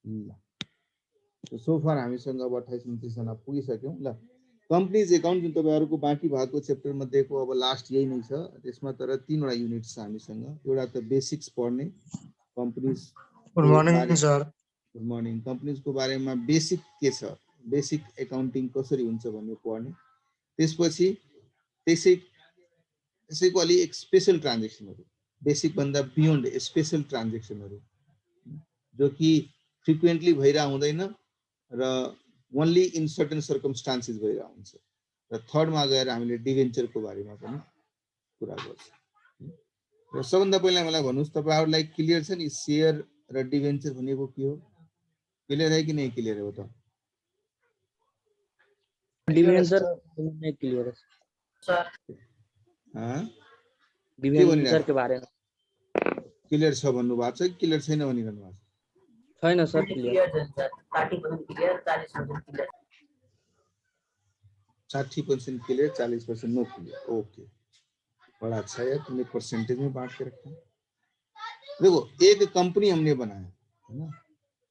ल so far हामीसँग अब 28-29 जना पुगिसक्यौं। ल कम्पनीज एकाउन्ट जुन तपाईहरुको बाँकी भागको च्याप्टर मध्येको अब लास्ट यही नै छ। त्यसमा तर 3 वटा युनिट छ हामीसँग। एउटा त बेसिक्स पढ्ने companies. Good morning sir. Good morning. Companies को बारेमा बेसिक के छ, बेसिक एकाउन्टिङ कसरी हुन्छ भन्ने पढ्ने। त्यसपछि त्यसैको अलि एक स्पेशल ट्रान्जेक्सनहरु, बेसिक भन्दा बियोन्ड स्पेशल ट्रान्जेक्सनहरु जो कि फ्रिक्वेन्टली भइरा हुँदैन र ओन्ली इन सर्टेन सर्कमस्टान्सेस भइरा हुन्छ। र थर्डमा गएर हामीले डिभेन्चरको बारेमा पनि कुरा गर्छौं। र सबभन्दा पहिला मलाई भन्नुस् तपाईहरुलाई क्लियर छ नि शेयर र डिभेन्चर भनेको के हो? क्लियर है कि नहीं क्लियर हो त? डिभेन्चर नहीं क्लियर है सर। हां डिभेन्चर के बारेमा क्लियर छ भन्नु भएको छ कि क्लियर छैन भनिरहनु भएको छ? छैन सर क्लियर छ sir. 30% clear, 40% clear. 60% clear, 40% no clear. Okay, बड़ा अच्छा है, तुमने परसेंटेज में बांट के रखा। देखो एक कंपनी हमने बनाया है ना,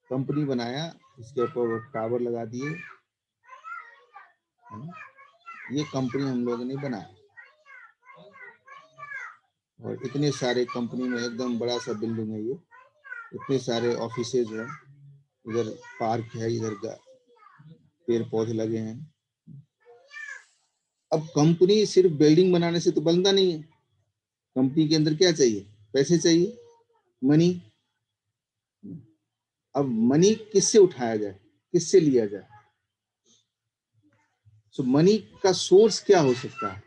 कंपनी बनाया, इसके ऊपर टावर लगा दिए है ना। ये कंपनी हम लोगों ने बनाया और इतने सारे कंपनी में एकदम बड़ा सा बिल्डिंग है ये, इतने सारे ऑफिसेज हैं, इधर पार्क है, इधर पेड़ पौधे लगे हैं। अब कंपनी सिर्फ बिल्डिंग बनाने से तो बनता नहीं है। कंपनी के अंदर क्या चाहिए? पैसे चाहिए, मनी। अब मनी किससे उठाया जाए, किससे लिया जाए? सो मनी का सोर्स क्या हो सकता है?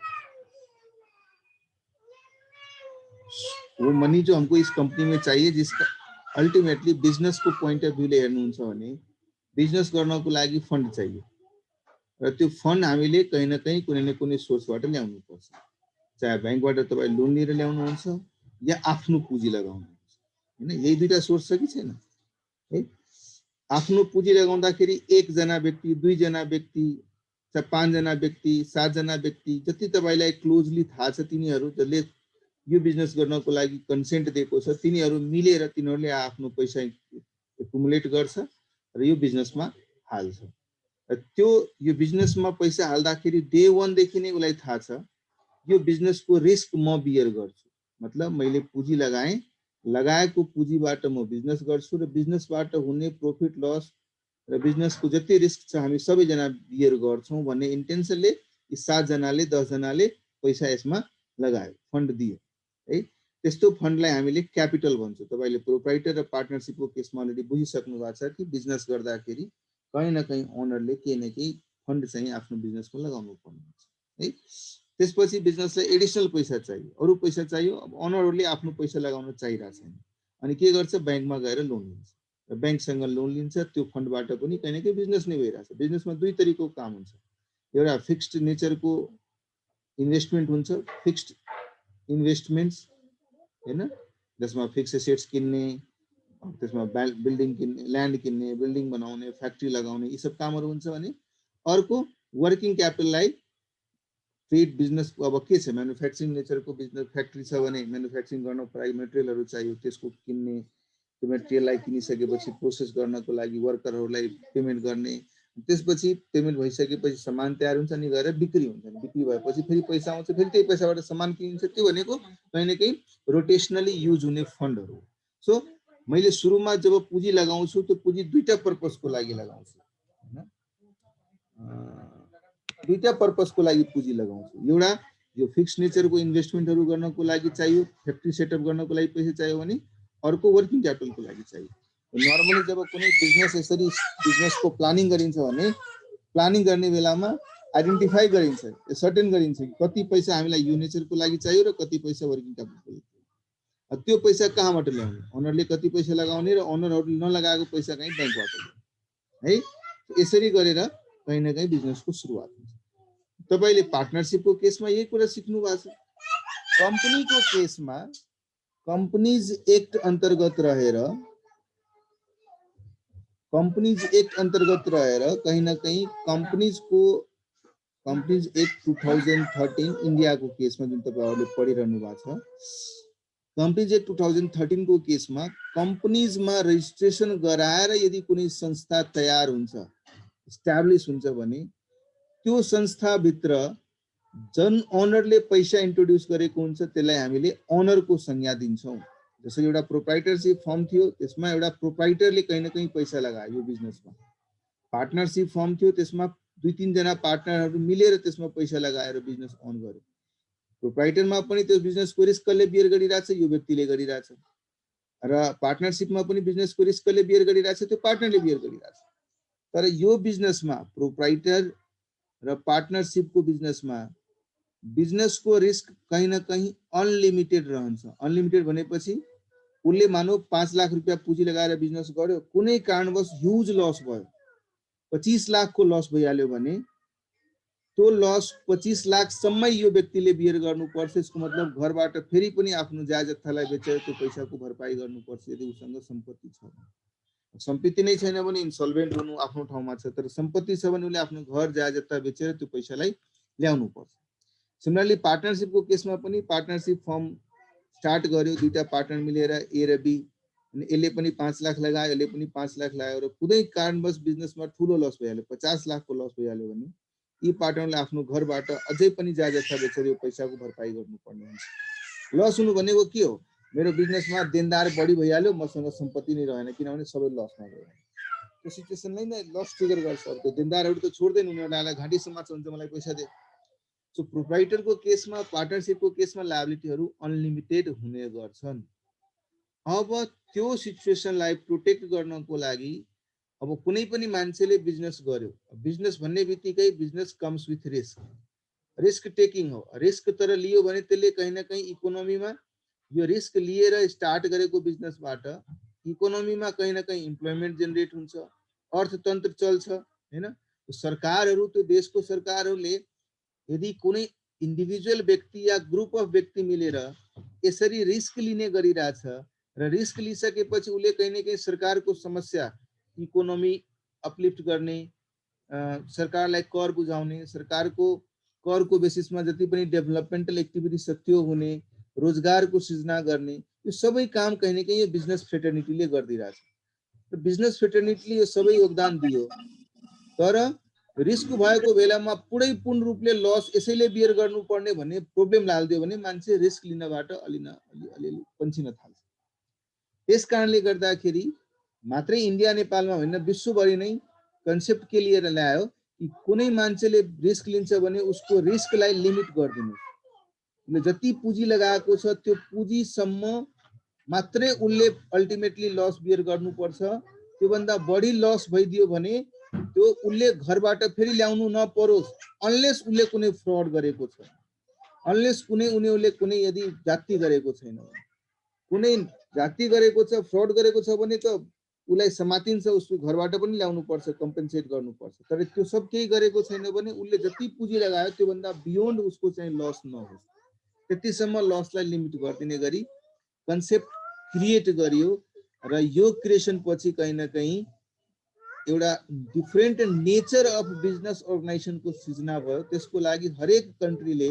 वो मनी जो हमको इस कंपनी में चाहिए, जिसका अल्टिमेटली बिजनेस को पॉइंट अफ भ्यूले हेर्नुहुन्छ भने बिजनेस गर्नको लागि फन्ड चाहिए र त्यो फन्ड हामीले कहीं न कहीं कुनै न कुनै सोर्सबाट ल्याउनु पर्छ। चाहे बैंकबाट तपाई लोन लिएर ल्याउनुहुन्छ या आफ्नो पुँजी लगाउनुहुन्छ, हैन? यही दुईटा सोर्स छ कि छैन? है, आफ्नो पुँजी लगाउँदाखेरि एक जना व्यक्ति, दुई जना व्यक्ति, 5 जना व्यक्ति, 7 जना व्यक्ति, जति तपाईलाई क्लोजली थाहा छ तिनीहरु जसले यो बिजनेस गर्नको लागि कन्सेन्ट दिएको छ, तिनीहरु मिलेर तिनीहरुले आफ्नो पैसा एकुमुलेट गर्छ र यो बिजनेसमा हाल्छ। त्यो यो बिजनेसमा पैसा हाल्दाखेरि डे 1 देखि नै उलाई थाहा छ यो बिजनेसको रिस्क म बियर गर्छु। मतलब मैले पुँजी लगाएँ, लगाएको पुँजीबाट म बिजनेस गर्छु र बिजनेसबाट हुने प्रॉफिट लस र बिजनेसको जति रिस्क छ हामी सबैजना बियर गर्छौं भन्ने इन्टेन्सनले यी 7 जनाले 10 जनाले पैसा यसमा लगायो, फन्ड दियो है। त्यस्तो फन्डलाई हामीले क्यापिटल भन्छौं। तपाईले प्रोप्राइटर र पार्टनरशिपको केसमा अलरेडी बुझिसक्नु भएको छ कि बिजनेस गर्दाखेरि कहीं न कहीं ओनरले केही न केही फन्ड चाहिँ आफ्नो बिजनेसमा लगाउनु पर्ने हुन्छ है। त्यसपछि बिजनेसलाई एडिशनल पैसा चाहियो, अरु पैसा चाहियो। अब ओनरहरुले आफ्नो पैसा लगाउन चाहिरहेको छैन, अनि के गर्छ? बैंकमा गएर लोन लिन्छ र बैंकसँग लोन लिन्छ। त्यो फन्डबाट पनि कहीं न कहीं बिजनेस नै भइरहेछ। बिजनेसमा दुई तरिकाको काम हुन्छ। एउटा फिक्स्ड नेचरको इन्भेस्टमेन्ट हुन्छ, फिक्स्ड इन्भेस्टमेन्ट्स हैन, जसमा फिक्स एसेट्स किन्ने, त्यसमा बिल्डिङ किन्ने, ल्यान्ड किन्ने, बिल्डिङ बनाउने, फ्याक्ट्री लगाउने, यी सब कामहरु हुन्छ भने अर्को वर्किङ क्यापिटललाई ट्रेड बिजनेस अब के छ? म्यानुफ्याक्चरिङ नेचरको बिजनेस फ्याक्ट्री छ भने म्यानुफ्याक्चरिङ गर्नको लागि मटेरियलहरु चाहियो, त्यसको किन्ने, त्यो मटेरियललाई किनिसकेपछि प्रोसेस गर्नको लागि वर्करहरुलाई पेमेन्ट गर्ने, त्यसपछि पेमेन्ट भइसकेपछि सामान तयार हुन्छ अनि गएर बिक्री हुन्छ। बिक्री भएपछि फेरि पैसा आउँछ, फेरि त्यही पैसाबाट सामान किनिन्छ। त्यो भनेको कहीं न कहीं रोटेशनली युज हुने फन्डहरु। सो मैले सुरुमा जब पुँजी लगाउँछु त्यो पुँजी दुईटा पर्पसको लागि लगाउँछु हैन, दुईटा पर्पसको लागि पुँजी लगाउँछु। एउटा यो फिक्स नेचरको इन्भेस्टमेन्टहरु गर्नको लागि चाहियो, फ्याक्ट्री सेटअप गर्नको लागि पैसा चाहियो भने अर्को वर्किङ क्यापिटलको लागि चाहियो। नर्मली जब कुनै बिजनेस यसरी बिजनेसको प्लानिङ गरिन्छ भने प्लानिङ गर्ने बेलामा आइडेन्टिफाई गरिन्छ, सर्टेन गरिन्छ कि कति पैसा हामीलाई यो नेचरको लागि चाहियो र कति पैसा वर्किङ क्यापिटलको लागि। त्यो पैसा कहाँबाट ल्याउने? ओनरले कति पैसा लगाउने र ओनरहरुले नलगाएको पैसा कहीं बैंकबाट ल्याउने है। यसरी गरेर कहीं न कहीं बिजनेसको सुरुवात हुन्छ। तपाईले पार्टनरशिपको केसमा यही कुरा सिक्नु भएको छ। कम्पनीको केसमा कम्पनीज एक्ट अन्तर्गत रहेर कहीं न कहीं कम्पनीज एक्ट 2013 इन्डियाको केसमा जुन तपाईहरुले पढिरहनु भएको छ, कम्पनीज एक्ट 2013 को केसमा कम्पनीजमा रेजिस्ट्रेसन गराएर यदि कुनै संस्था तयार हुन्छ, इस्टाब्लिश हुन्छ भने त्यो संस्थाभित्र जन ओनरले पैसा इन्ट्रोड्युस गरेको हुन्छ, त्यसलाई हामीले ओनरको संज्ञा दिन्छौँ। जसरी एउटा प्रोप्राइटरशिप फर्म थियो, त्यसमा एउटा प्रोप्राइटरले कहीँ न कहीँ पैसा लगायो यो बिजनेसमा। पार्टनरशिप फर्म थियो, त्यसमा 2-3 जना पार्टनरहरू मिलेर त्यसमा पैसा लगाएर बिजनेस अन गर्यो। प्रोप्राइटरमा पनि त्यो बिजनेसको रिस्क कसले बियर गरिरहेछ, यो व्यक्तिले गरिरहेछ, र पार्टनरशिपमा पनि बिजनेसको रिस्क कसले बियर गरिरहेछ, त्यो पार्टनरले बियर गरिरहेछ। तर यो बिजनेसमा प्रोप्राइटर र पार्टनरशिपको बिजनेसमा बिजनेसको रिस्क कहीं न कहीं अनलिमिटेड रहन्छ। अनलिमिटेड भनेपछि उसले मानव 5 लाख रुपियाँ पुँजी लगाएर बिजनेस गर्यो, कुनै कारणवश ह्युज लस भयो, 25 लाख को लस भइहाल्यो भने त्यो लस 25 लाख सम्मै यो व्यक्तिले बियर गर्नुपर्छ। यसको मतलब घरबाट फेरि पनि आफ्नो जायजत्थालाई बेचेर त्यो पैसाको भरपाई गर्नुपर्छ यदि उसँग सम्पत्ति छ। सम्पत्ति नै छैन भने इन्सल्भेन्ट हुनु आफ्नो ठाउँमा छ, तर सम्पत्ति छ भने उसले आफ्नो घर जायजत्ता बेचेर त्यो पैसालाई ल्याउनु पर्छ। सिमिलरली पार्टनरशिपको केसमा पनि पार्टनरशिप फर्म स्टार्ट गर्यो, दुईटा पार्टनर मिलेर ए र बी, अनि यसले पनि 5 लाख लगायो, यसले पनि 5 लाख लगायो र कुनै कारणवश बिजनेसमा ठुलो लस भइहाल्यो, 50 लाख को लस भइहाल्यो भने यी पार्टनरले आफ्नो घरबाट अझै पनि जायजत्ता बेचेर यो पैसाको भरपाई गर्नुपर्ने हुन्छ। लस हुनु भनेको के हो, मेरो बिजनेसमा देनदार बढी भइहाल्यो, मसँग सम्पत्ति नै रहेन किनभने सबै लसमा गयो। त्यो सिचुएसनलाई नै लस ट्रिगर गर्छ। अब त्यो देनदारहरू त छोड्दैन, उनीहरूलाई घाँटी समात्छ, हुन्छ मलाई पैसा दे। सो प्रोप्राइटरको केसमा, पार्टनरशिपको केसमा लायबिलिटीहरू अनलिमिटेड हुने गर्छन्। अब त्यो सिचुएसनलाई प्रोटेक्ट गर्नको लागि अब कुनै पनि मान्छेले बिजनेस गर्यो, बिजनेस भन्ने बित्तिकै business comes with risk, risk taking हो। रिस्क तर लियो भने त्यसले कहीँ न कहीँ इकोनोमीमा यो रिस्क लिएर स्टार्ट गरेको बिजनेसबाट इकोनोमीमा कहीँ न कहीँ इम्प्लोइमेन्ट जेनेरेट हुन्छ, अर्थतन्त्र चल्छ हैन। सरकारहरू, त्यो देशको सरकारहरूले यदि कुनै इन्डिभिजुअल व्यक्ति या ग्रुप अफ व्यक्ति मिलेर यसरी रिस्क लिने गरिरहेछ र रिस्क लिसकेपछि उसले कहीँ न कहीँ सरकारको समस्या, इकोनोमी अपलिफ्ट गर्ने, सरकारलाई कर बुझाउने, सरकारको करको बेसिसमा जति पनि डेभलपमेन्टल एक्टिभिटी छ त्यो हुने, रोजगारको सृजना गर्ने, यो सबै काम कहीँ न कहीँ यो बिजनेस फ्रेटर्निटीले गरिदिरहेछ। र बिजनेस फ्रेटर्निटीले यो सबै योगदान दियो, तर रिस्क भएको बेलामा पुरै पूर्ण रूपले लस यसैले बियर गर्नुपर्ने भन्ने प्रब्लम लाग्दियो भने मान्छे रिस्क लिनबाट अलिअलि पन्छिन थाल्छ। त्यस कारणले गर्दाखेरि मात्रै इन्डिया नेपालमा होइन, विश्वभरि नै कन्सेप्ट के लिएर ल्यायो कि कुनै मान्छेले रिस्क लिन्छ भने उसको रिस्कलाई लिमिट गरिदिनु। उसले जति पुँजी लगाएको छ त्यो पुँजीसम्म मात्रै उसले अल्टिमेटली लस बियर गर्नुपर्छ। त्योभन्दा बढी लस भइदियो भने त्यो उसले घरबाट फेरि ल्याउनु नपरोस्, अनलेस उसले कुनै फ्रड गरेको छ, अनलेस उनीहरूले कुनै यदि जाति गरेको छैन, कुनै जाति गरेको छ, फ्रड गरेको छ भने त उसलाई समातिन्छ, उसको घरबाट पनि ल्याउनु पर्छ, कम्पेन्सेट गर्नुपर्छ। तर त्यो सब केही गरेको छैन भने उसले जति पुँजी लगायो त्योभन्दा बियोन्ड उसको चाहिँ लस नहोस्, त्यतिसम्म लसलाई लिमिट गरिदिने गरी कन्सेप्ट क्रिएट गरियो। र यो क्रिएसन पछि कहीँ न कहीँ एउटा डिफरेन्ट नेचर अफ बिजनेस अर्गनाइजेसनको सृजना भयो। त्यसको लागि हरेक कन्ट्रीले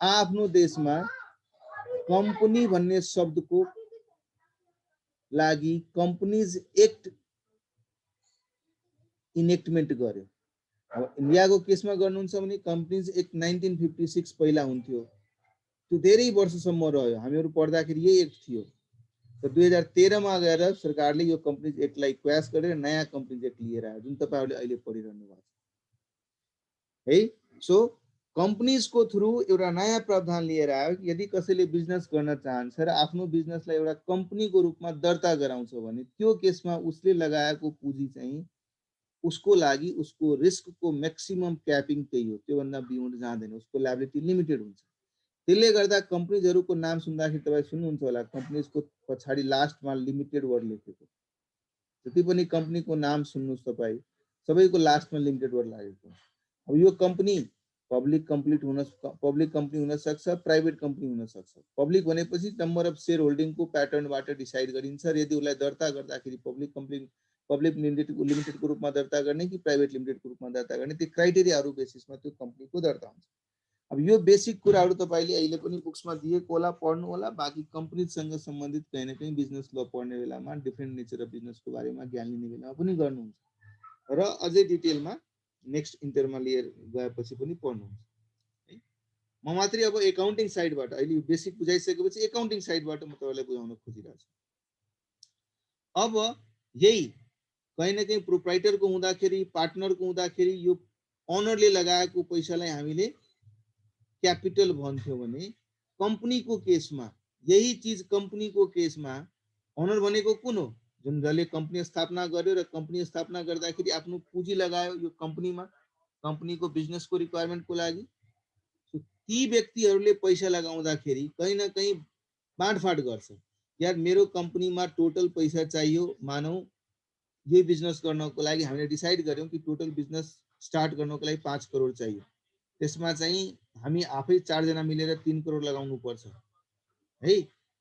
आफ्नो देशमा कम्पनी भन्ने शब्दको लागि कम्पनीज एक्ट इनेक्टमेन्ट गर्यो। अब इन्डियाको केसमा गर्नुहुन्छ भने कम्पनीज एक्ट 1956 पहिला हुन्थ्यो, त्यो धेरै वर्षसम्म रह्यो, हामीहरू पढ्दाखेरि यही एक्ट थियो। तर 2013 मा गएर सरकारले यो कम्पनीज एक्टलाई क्वास गरेर नयाँ कम्पनीज एक्ट लिएर आयो, जुन तपाईहरुले अहिले पढिरहनु भएको छ है। सो कम्पनीजको थ्रु एउटा नयाँ प्रावधान लिएर आयो कि यदि कसैले बिजनेस गर्न चाहन्छ र आफ्नो बिजनेसलाई एउटा कम्पनीको रूपमा दर्ता गराउँछ भने त्यो केसमा उसले लगाएको पुँजी चाहिँ उसको लागि उसको रिस्कको म्याक्सिमम क्यापिङ त्यही हो, त्योभन्दा बियोन्ड जाँदैन, उसको लायबिलिटी लिमिटेड हुन्छ। त्यसले गर्दा कम्पनीजहरूको नाम सुन्दाखेरि तपाईँ सुन्नुहुन्छ होला, कम्पनीजको पछाडि लास्टमा लिमिटेड वर्ड लेखेको, जति पनि कम्पनीको नाम सुन्नुहोस् तपाईँ सबैको लास्टमा लिमिटेड वर्ड लागेको। अब यो कम्पनी पब्लिक कम्पनी हुन सक्छ, प्राइभेट कम्पनी हुन सक्छ। पब्लिक भनेपछि नम्बर अफ सेयर होल्डिङको प्याटर्नबाट डिसाइड गरिन्छ र यदि उसलाई दर्ता गर्दाखेरि पब्लिक लिमिटेडको रूपमा दर्ता गर्ने कि प्राइभेट लिमिटेडको रूपमा दर्ता गर्ने, त्यो क्राइटेरियाहरू बेसिसमा त्यो कम्पनीको दर्ता हुन्छ। अब यो बेसिक कुराहरु तपाईले अहिले पनि बुक्समा दिएको होला, पढ्नु होला। बाँकी कम्पनीसँग सम्बन्धित कहीं न कहीं बिजनेस ल पढ्ने बेलामा डिफरेन्ट नेचर अफ बिजनेसको बारेमा ज्ञान लिने बेलामा पनि गर्नुहुन्छ र अझै डिटेलमा नेक्स्ट इन्टरमा लिएर गएपछि पनि पढ्नुहुन्छ है। म मात्रै अब एकाउन्टिङ साइडबाट अहिले बेसिक बुझाइसकेपछि एकाउन्टिङ साइडबाट म तपाईलाई बुझाउन खोजिरहेको छु। अब यही कहीं न कहीं प्रोप्राइटरको हुँदाखेरि, पार्टनरको हुँदाखेरि यो ओनरले लगाएको पैसालाई हामीले क्यापिटल भन्थ्यो भने कम्पनीको केसमा यही चीज कम्पनीको केसमा ओनर भनेको कुन हो? जुन जसले कम्पनी स्थापना गर्यो र कम्पनी स्थापना गर्दाखेरि आफ्नो पुँजी लगायो यो कम्पनीमा, कम्पनीको बिजनेसको रिक्वायरमेन्टको लागि। ती व्यक्तिहरूले पैसा लगाउँदाखेरि कहीं न कहीं बाँडफाँड गर्छ। यार मेरो कम्पनीमा टोटल पैसा चाहियो, मानौ यो बिजनेस गर्नको लागि हामीले डिसाइड गर्यौं कि टोटल बिजनेस स्टार्ट गर्नको लागि 5 करोड चाहियो। त्यसमा चाहिँ हामी आफै 4 जना मिलेर 3 करोड लगाउनु पर्छ है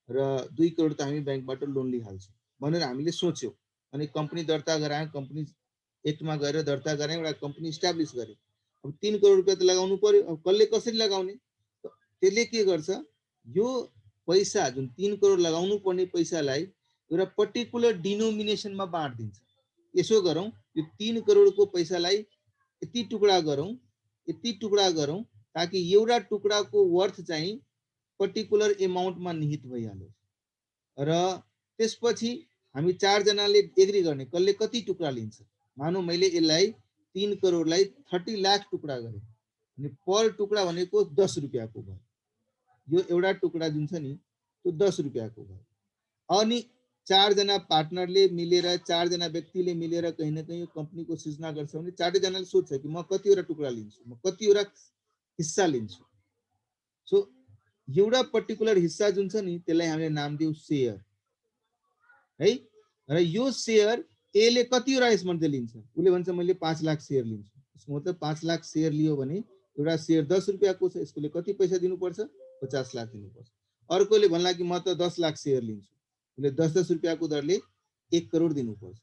र 2 करोड त हामी बैंकबाट लोन लिइहाल्छौं भनेर हामीले सोच्यौं। अनि कम्पनी दर्ता गरायौं, कम्पनी एक्टमा गएर दर्ता गरायौं, एउटा कम्पनी इस्टाब्लिश गर्यौं। अब 3 करोड रुपैयाँ त लगाउनु पर्यो। अब कसले कसरी लगाउने? त्यसले के गर्छ, यो पैसा जुन 3 करोड लगाउनु पर्ने पैसालाई एउटा पर्टिकुलर डिनोमिनेसनमा बाँड्दिन्छ। यसो गरौं, यो 3 करोडको पैसालाई यति टुक्रा गरौं ताकि एउटा टुक्राको वर्थ चाहिँ पर्टिकुलर एमाउन्टमा निहित भइहालोस् र त्यसपछि हामी 4 जनाले एग्री गर्ने कसले कति टुक्रा लिन्छ। मानौ मैले यसलाई 3 करोडलाई 30 लाख टुक्रा गरे अनि पर टुक्रा भनेको 10 रुपैयाँको भयो। यो एउटा टुक्रा जुन छ नि त्यो 10 रुपैयाँको भयो। अनि 4 जना पार्टनरले मिलेर, 4 जना व्यक्तिले मिलेर कहीं न कहीं यो कम्पनीको सृजना गर्छ भने 4 जनाले सोध्छ कि म कतिवटा टुक्रा लिन्छु, म कतिवटा हिस्सा लिन्छु। सो एउटा पर्टिकुलर हिस्सा जुन छ नि त्यसलाई हामीले नाम दियौ शेयर है। र यो शेयर ए ले कतिवटा यसमध्ये लिन्छ? उले भन्छ मैले 5 लाख शेयर लिन्छु। यसको मतलब 5 लाख शेयर लियो भने एउटा शेयर 10 रुपैयाँको छ, यसकोले कति पैसा दिनुपर्छ? 50 लाख दिनुपर्छ। अर्कोले भन्ला कि म त 10 लाख शेयर लिन्छु, उले 10-10 रुपैयाँको दरले 1 करोड दिनुपर्छ।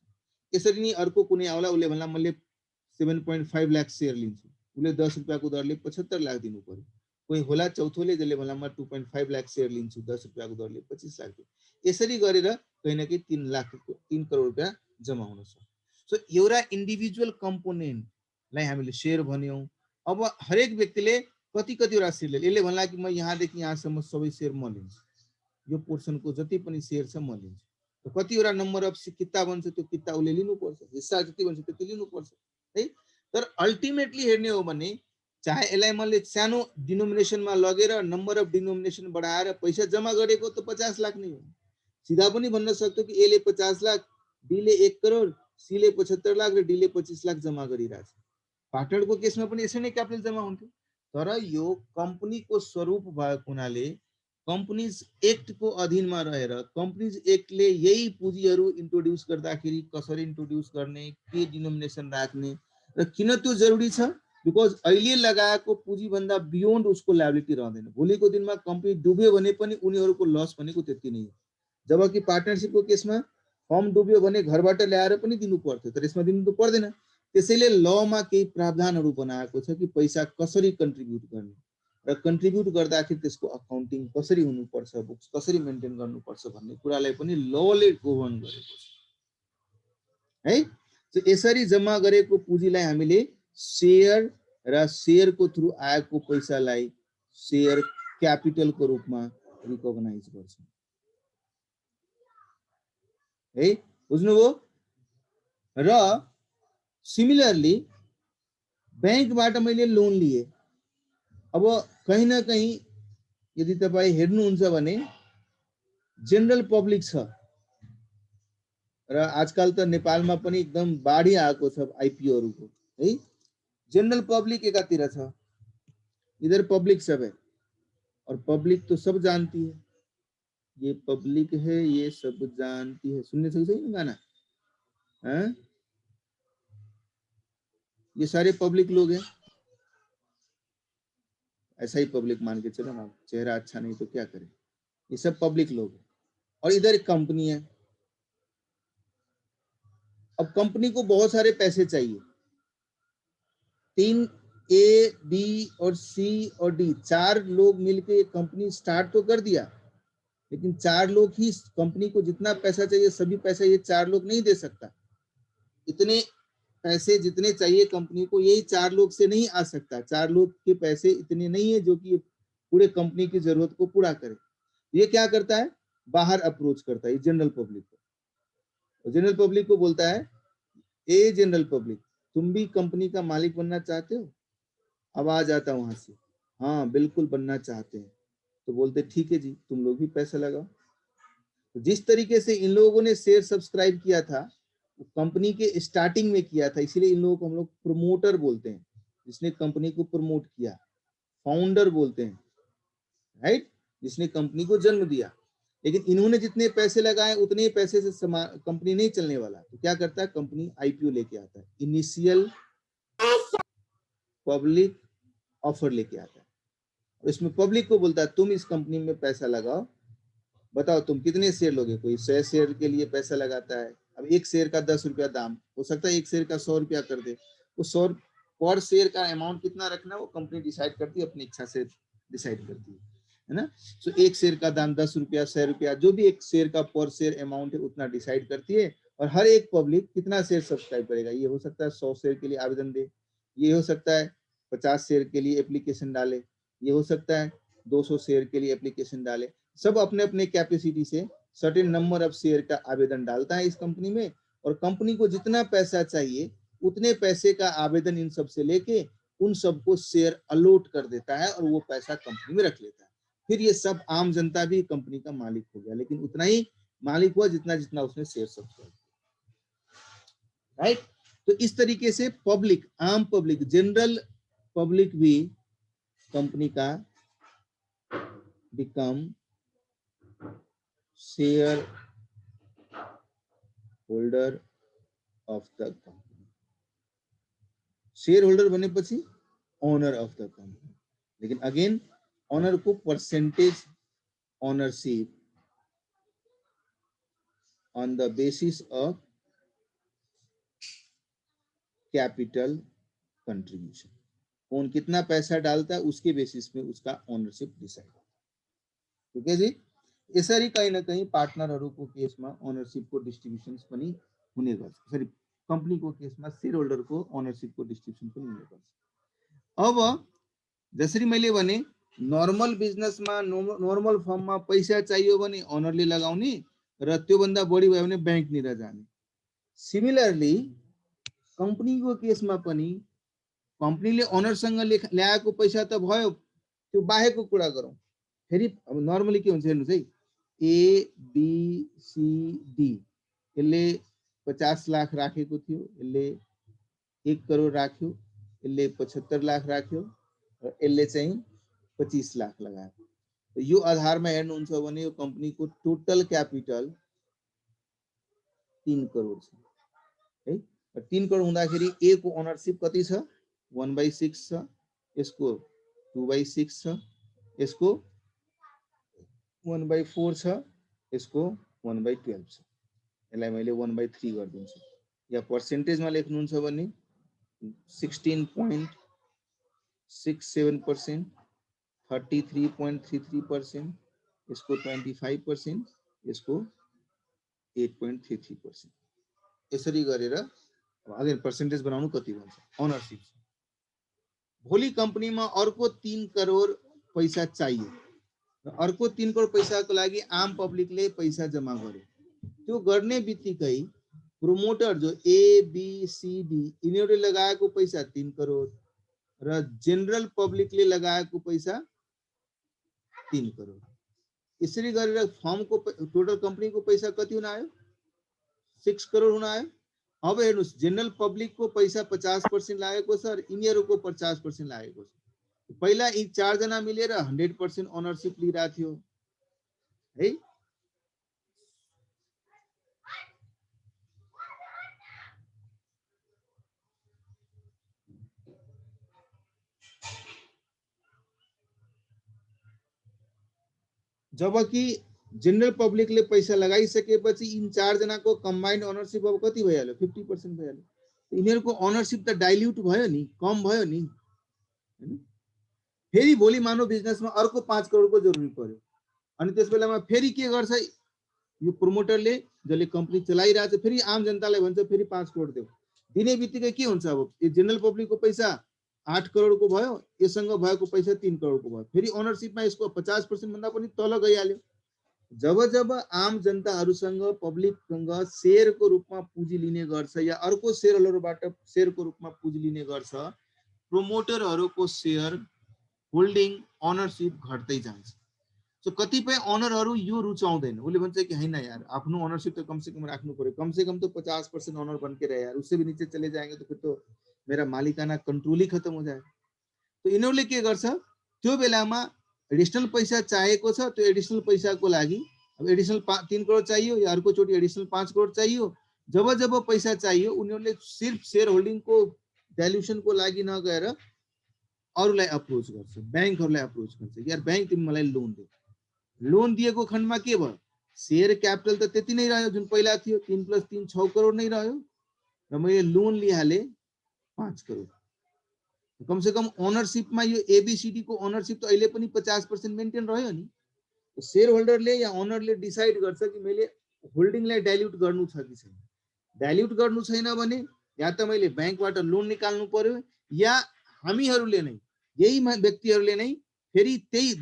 यसरी नै अर्को कुनै आउला, उले भन्ला मैले 7.5 लाख शेयर लिन्छु, उले 10 रुपैयाँको दरले 75 लाख दिनु पर्यो। कोही होला चौथोले जसले भन्ला म 2.5 लाख शेयर लिन्छु, 10 रुपैयाँको दरले 25 लाख दिनु। यसरी गरेर कहीं न कहीं 3 करोड रुपैयाँ जम्मा हुन सक्छ। सो एउटा इन्डिभिजुअल कम्पोनेन्टलाई हामीले शेयर भन्यौं। अब हरेक व्यक्तिले कति कतिवटा शेयर ले, यसले भन्ला कि म यहाँदेखि यहाँसम्म सबै शेयर म लिन्छु, यो पोर्सनको जति पनि शेयर छ म लिन्छु। त कतिवटा नम्बर अफ किता बन्छ त्यो किता उले लिनुपर्छ, हिस्सा जति बन्छ त्यति लिनुपर्छ है। तर अल्टिमेटली हेर्ने हो भने चाहे यसलाई मैले सानो डिनोमिनेसनमा लगेर नम्बर अफ डिनोमिनेसन बढाएर पैसा जम्मा गरेको त 50 लाख नै हो। सीधा पनि भन्न सक्छौ कि ए ले 50 लाख, बी ले 1 करोड, सी ले 75 लाख र डी ले 25 लाख जम्मा गरिरहेछ। पार्टनरको केसमा पनि यसै नै क्यापिटल जम्मा हुन्थ्यो। तर यो कम्पनीको स्वरूप भएको हुनाले कम्पनीज एक्टको अधीनमा रहेर कम्पनीज एक्टले यही पुँजीहरू इन्ट्रोड्युस गर्दाखेरि कसरी इन्ट्रोड्युस गर्ने, के डिनोमिनेसन राख्ने र किन त्यो जरुरी छ? बिकज अहिले लगाएको पुँजी भन्दा बियोन्ड उसको लायबिलिटी रहँदैन। भोलिको दिनमा कम्पनी डुब्यो भने पनि उनीहरूको लस भनेको त्यति नै हो। जबकि पार्टनरशिपको केसमा फर्म डुब्यो भने घरबाट ल्याएर पनि दिनु पर्थ्यो, तर यसमा दिनु त पर्दैन। त्यसैले लमा केही प्रावधानहरू बनाएको छ कि पैसा कसरी कन्ट्रिब्युट गर्ने र कन्ट्रिब्युट गर्दाखेरि त्यसको अकाउन्टिङ कसरी हुनुपर्छ, बुक्स कसरी मेन्टेन गर्नुपर्छ भन्ने कुरालाई पनि लले गभर्न गरेको छ है। सो यसरी जम्मा गरेको पुँजीलाई हामीले शेयर र शेयरको थ्रु आएको पैसालाई शेयर क्यापिटलको रूपमा रिकग्नाइज गर्छौं है। बुझ्नुभयो? र सिमिलरली बैंकबाट मैले लोन लिए। अब कहीं न कहीं यदि तपाई हेर्नुहुन्छ भने जनरल पब्लिक छ र आजकल त नेपालमा पनि एकदम बाढी आएको छ आईपीओहरूको है। जनरल पब्लिक एकातिर छ, इधर पब्लिक सब है और पब्लिक तो सब जानती है, ये पब्लिक है ये सब जानती है। सुनने से सही गाना है? ये सारे पब्लिक लोग हैं, ऐसा ही पब्लिक मान के चलो ना, चेहरा अच्छा नहीं तो क्या करें, ये सब पब्लिक लोग हैं। और इधर एक कंपनी है। अब कंपनी को बहुत सारे पैसे चाहिए, ए, बी और सी और डी 4 लोग मिलके एक कंपनी स्टार्ट तो कर दिया, लेकिन 4 लोग ही कंपनी को जितना पैसा चाहिए सभी पैसा ये 4 लोग नहीं दे सकता। इतने पैसे जितने चाहिए कंपनी को यही 4 लोग से नहीं आ सकता। 4 लोग के पैसे इतने नहीं है जो कि पूरे कंपनी की जरूरत को पूरा करे। ये क्या करता है, बाहर अप्रोच करता है जनरल पब्लिक को। जनरल पब्लिक को बोलता है, a general public, Tum V company का मालिक बनना चाहते हो? आवाज आता वहां से, हाँ बिल्कुल बनना चाहते हैं। तो बोलते ठीक है जी, तुम लोग भी पैसा लगाओ। तो जिस तरीके से इन लोगों ने शेयर सब्सक्राइब किया था कंपनी के स्टार्टिंग में किया था, इसीलिए इन लोगों को हम लोग प्रोमोटर बोलते हैं। जिसने कंपनी को प्रमोट किया, फाउंडर बोलते हैं, राइट, जिसने कंपनी को जन्म दिया। लेकिन इन्होंने जितने पैसे लगाए उतने ही पैसे से कंपनी नहीं चलने वाला। तो क्या करता है, कंपनी आईपीओ लेके आता है, इनिशियल पब्लिक ऑफर लेके आता है। इसमें पब्लिक को बोलता है तुम इस कंपनी में पैसा लगाओ, बताओ तुम कितने शेयर लोगे। कोई 100 शेयर के लिए पैसा लगाता है। अब एक शेयर का 10 रुपया दाम हो सकता है, एक शेयर का 100 रुपया कर दे। वो 100 पर शेयर का अमाउंट कितना रखना वो कंपनी डिसाइड करती है, अपनी इच्छा से डिसाइड करती है ना। सो एक शेयर का दाम 10 रुपया 100 रुपया जो भी एक शेयर का पर शेयर अमाउंट है उतना डिसाइड करती है। और हर एक पब्लिक कितना शेयर सब्सक्राइब करेगा, ये हो सकता है 100 शेयर के लिए आवेदन दे, ये हो सकता है 50 शेयर के लिए एप्लीकेशन डाले, ये हो सकता है 200 शेयर के लिए एप्लीकेशन डाले। सब अपने अपने capacity say certain number of share का आवेदन डालता है इस कंपनी में। और कंपनी को जितना पैसा चाहिए उतने पैसे का आवेदन इन सब से लेके उन सबको शेयर अलॉट कर देता है और वो पैसा कंपनी में रख लेता है। फिर ये सब आम जनता भी कंपनी का मालिक हो गया, लेकिन उतना ही मालिक हुआ जितना जितना उसने शेयर सब्सक्राइब, राइट। तो इस तरीके से पब्लिक, आम पब्लिक, जनरल पब्लिक भी कंपनी का become share holder of the company. Share holder बने पछि ओनर ऑफ द कंपनी। लेकिन अगेन ओनर को percentage ownership on the basis of capital contribution, कौन कितना पैसा डालता है उसके बेसिस पे उसका ओनरशिप डिसाइड। ठीक है जी। यसरी कहीं ना कहीं पार्टनरहरूको केसमा ओनरशिपको डिस्ट्रिब्युसन पनि हुने गर्छ। सरी, कंपनीको केसमा शेयर होल्डरको ओनरशिपको डिस्ट्रिब्युसन पनि हुने गर्छ। अब जसरी मैले भने नर्मल बिजनेसमा नर्मल फर्ममा पैसा चाहियो भने ओनरले लगाउने र त्योभन्दा बढी भयो भने ब्याङ्कनिर जाने। सिमिलरली कंपनीको केसमा पनि कंपनीले ओनरसँग ल्याएको पैसा त भयो, त्यो बाहेकको कुरा गरौँ। फेरि अब नर्मली के हुन्छ हेर्नुस् है, ए बी सी डी यसले 50 लाख राखेको थियो, यसले 1 करोड राख्यो, यसले 75 लाख राख्यो र यसले चाहिँ 25 लाख लगायो। तो यो आधारमा हेर्नुहुन्छ भने यो कम्पनीको टोटल क्यापिटल 3 करोड छ है। 3 करोड हुँदाखेरि ए को ओनरशिप कति छ, 1/6 छ, यसको 2/6 छ, यसको 1/4 छ, यसको 1/12 छ। यसलाई मैले 1/3 गरिदिन्छु। या पर्सेन्टेजमा लेख्नुहुन्छ भने 16.67%, 33.33%, इसको 25%, इसको 8.33%। यसरी गरेर अगेन पर्सेन्टेज बनाउनु कति भन्छ ओनरशिप। भोलि कम्पनीमा अर्को 3 करोड पैसा चाहियो र अर्को 3 करोड पैसाको लागि आम पब्लिकले पैसा जम्मा गर्यो। त्यो गर्ने बित्तिकै प्रोमोटर जो ए बी सी डी यिनीहरूले लगाएको पैसा 3 करोड र जनरल पब्लिकले लगाएको पैसा 3 करोड। यसरी गरेर फर्मको टोटल कंपनीको पैसा कति हुन आयो, 6 करोड हुन आयो। अब हेर्नुस्, जनरल पब्लिकको पैसा 50% लागेको छ र यिनीहरूको 50% लागेको छ। पहिला यी 4 जना मिलेर 100% ओनरशिप लिइरहेको थियो है। जबकि जनरल पब्लिकले पैसा लगाइसकेपछि इन 4 जनाको कम्बाइन्ड ओनरशिप अब कति भइहाल्यो, 50% भइहाल्यो। यिनीहरूको ओनरशिप त डाइल्युट भयो नि, कम भयो नि। हैन। फेरि भोलि मानव बिजनेसमा अर्को 5 करोडको जरुरी पर्यो अनि त्यस बेलामा फेरि के गर्छ यो प्रोमोटरले जसले कम्पनी चलाइरहेछ फेरि आम जनतालाई भन्छ फेरि 5 करोड देऊ दिने बित्तिकै के हुन्छ अब यो जनरल पब्लिकको पैसा 8 करोडको भयो यससँग भएको पैसा 3 करोडको भयो फेरि ओनरशिपमा यसको 50% भन्दा पनि तल गइहाल्यो जब जब आम जनताहरूसँग पब्लिकसँग शेयरको रूपमा पुँजी लिने गर्छ या अर्को शेयरहोल्डरबाट शेयरको रूपमा पुँजी लिने गर्छ प्रोमोटरहरूको शेयर होल्डिङ ओनरशिप घट्दै जान्छ सो कतिपय ओनरहरू यो रुचाउँदैन उसले भन्छ कि हैन यार आफ्नो ओनरशिप तो कम से कम राख्नु पर्यो कम से कम तो 50% ओनर बन के रहे यार उससे भी नीचे चले जाएंगे तो फिर तो मेरा मालिकाना कंट्रोल ही खत्म हो जाएगा तो यिनीहरूले के गर्छ त्यो बेलामा एडिशनल पैसा चाहेको छ त्यो एडिशनल पैसाको लागि अब एडिशनल 3 करोड चाहियो या अर्को चोटी एडिशनल 5 करोड चाहियो जब जब पैसा चाहियो उनीहरूले सिर्फ शेयर होल्डिङको डाइल्युसनको लागि नगएर अरूलाई अप्रोच गर्छ बैंकहरूलाई अप्रोच गर्छ यार बैंक तिमी मलाई लोन दे लोन दिएको खण्डमा के भयो शेयर क्यापिटल त त्यति नै रह्यो जुन पहिला थियो 3 + 3 6 करोड नै रह्यो र मैले लोन लिहाले 5 करोड कम से कम ओनरशिपमा यो एबीसीडी को ओनरशिप त अहिले पनि 50% मेन्टेन रह्यो नि शेयर होल्डरले या ओनरले डिसाइड गर्छ कि मैले होल्डिङलाई डाइल्युट गर्नु छ कि छैन डाइल्युट गर्नु छैन भने या त मैले बैंकबाट लोन निकाल्नु पर्यो या हामीहरूले नै यही व्यक्तिहरूले नै फेरि त्यही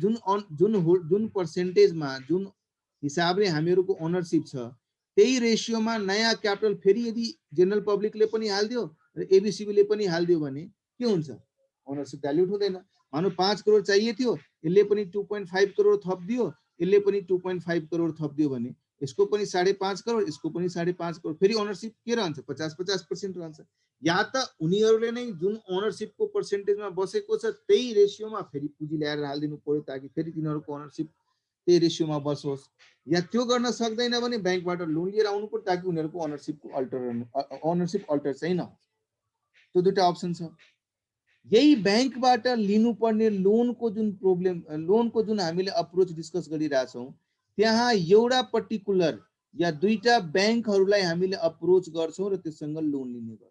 जुन पर्सेन्टेजमा जुन हिसाबले हामीहरूको ओनरशिप छ त्यही रेशियोमा नयाँ क्यापिटल फेरि यदि जनरल पब्लिकले पनि हाल्दियो र एबीसीबीले पनि हाल्दियो भने के हुन्छ ओनरशिप डाइल्युट हुँदैन मानौ 5 करोड चाहिए थियो यसले पनि 2.5 करोड थप्दियो यसले पनि 2.5 करोड थप्दियो भने यसको पनि 5.5 करोड यसको पनि 5.5 करोड फेरि ओनरशिप के रहन्छ 50% रहन्छ या त उनीहरूले नै जुन ओनरशिपको पर्सेन्टेजमा बसेको छ त्यही रेशियोमा फेरि पुँजी ल्याएर हाल्दिनु पर्यो ताकि फेरि तिनीहरूको ओनरशिप त्यही रेशियोमा बसोस् या त्यो गर्न सक्दैन भने बैंकबाट लोन लिएर आउनु पर्यो ताकि उनीहरूको ओनरशिप अल्टर चाहिँ नहोस् त्यो दुईटा अप्सन छ यही बैंकबाट लिनुपर्ने लोनको जुन प्रब्लम लोनको जुन हामीले अप्रोच डिस्कस गरिरहेछौँ त्यहाँ एउटा पर्टिकुलर या दुईटा बैंकहरूलाई हामीले अप्रोच गर्छौँ र त्यससँग लोन लिने गर्छौँ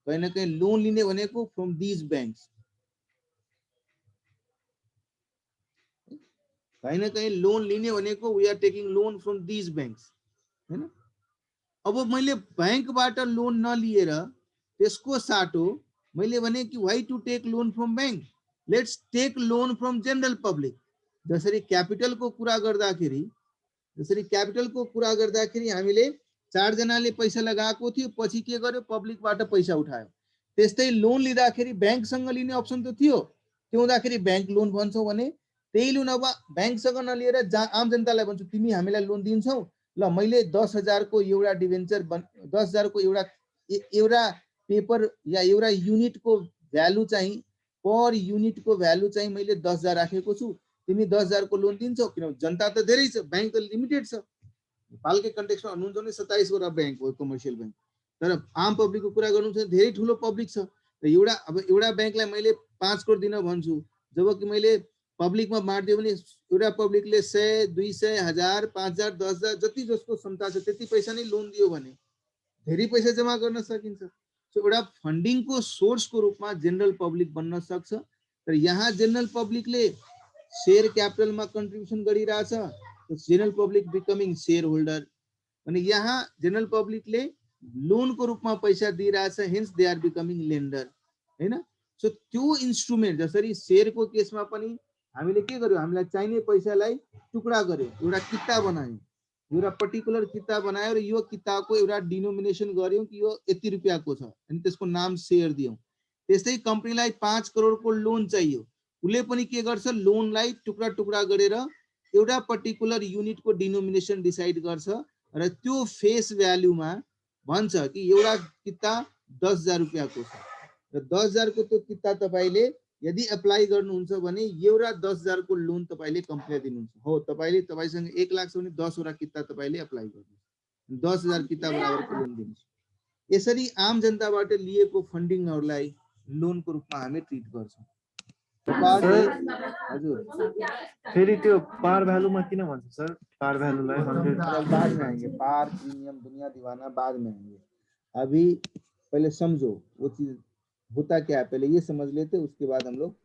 कहीं न कहीं लोन लिने भनेको फ्रम दीज बैंक्स कहीं न कहीं लोन लिने भनेको we are taking loan from these banks हैन अब मैले बैंकबाट लोन नलिएर त्यसको साटो मैले भने कि why to take loan from bank let's take loan from general public जसरी क्यापिटलको कुरा गर्दाखेरि हामीले 4 जनाले पैसा लगाएको थियो पछि के गर्यो पब्लिकबाट पैसा उठायो त्यस्तै लोन लिँदाखेरि बैंकसँग लिने अप्सन त थियो त्यो हुँदाखेरि बैंक लोन भन्छौ भने त्यही लोन अब बैंकसँग नलिएर आम जनतालाई भन्छु तिमी हामीलाई लोन दिन्छौ ल मैले 10,000 को एउटा डिबेन्चर 10,000 को एउटा पेपर या एउटा युनिटको भ्यालु चाहिँ पर युनिटको भ्यालु चाहिँ मैले 10,000 राखेको छु तिमी 10,000 को लोन दिन्छौ किनभने जनता त धेरै छ बैंक त लिमिटेड छ नेपालकै कन्टेक्स्टमा हुनुहुन्छ भने 27 वटा बैंक हो कमर्सियल बैंक तर आम पब्लिकको कुरा गर्नु छ धेरै ठुलो पब्लिक छ र एउटा बैंकलाई मैले 5 करोड दिन भन्छु जबकि मैले पब्लिकमा बाँड्दियो भने एउटा पब्लिकले 100 200 1000 5000 10,000 जति जसको क्षमता छ त्यति पैसा नै लोन दियो भने धेरै पैसा जम्मा गर्न सकिन्छ सो एउटा फन्डिङको सोर्सको रूपमा जनरल पब्लिक बन्न सक्छ तर यहाँ जनरल पब्लिकले शेयर क्यापिटलमा कन्ट्रिब्युसन गरिरहेछ general public becoming share holder अनि यहाँ जनरल पब्लिकले लोनको रूपमा पैसा दिइरहेछ hence they are becoming lender हैन सो त्यो इन्स्ट्रुमेन्ट जसरी शेयरको केसमा पनि हामीले के गर्यो हामीलाई चाहिने पैसालाई टुक्रा गर्यो एउटा किता बनायौं एउटा पर्टिकुलर किता बनायो र यो किताको एउटा डिनोमिनेसन गर्यौं कि यो यति रुपैयाँको छ अनि त्यसको नाम शेयर दियौं त्यस्तै कम्पनीलाई 5 करोडको लोन चाहियो उले पनि के गर्छ लोनलाई टुक्रा टुक्रा गरेर एउटा पर्टिकुलर युनिटको डिनोमिनेसन डिसाइड गर्छ र त्यो फेस भ्यालुमा भन्छ कि एउटा किता 10,000 रुपैयाँको छ र 10,000 को त्यो किता तपाईले यदि अप्लाई गर्नुहुन्छ भने एउटा 10,000 को लोन तपाईले कम्पनीलाई दिनुहुन्छ हो तपाईले तपाईसँग 1 लाख छ भने 10 वटा किता तपाईले अप्लाई गर्नुहुन्छ 10,000 किता बराबरको लोन दिनुहुन्छ यसरी आम जनताबाट लिएको फन्डिङहरूलाई लोनको रूपमा हामी ट्रिट गर्छौं हजुर फेरि त्यो पार भ्यालुमा किन भन्छ सर पार भ्यालुलाई 100 बाद में आएंगे पार प्रीमियम दुनिया दीवाना बाद में आएंगे अभी पहले समझो वो चीज होता क्या है पहले ये समझ लेते उसके बाद हम लोग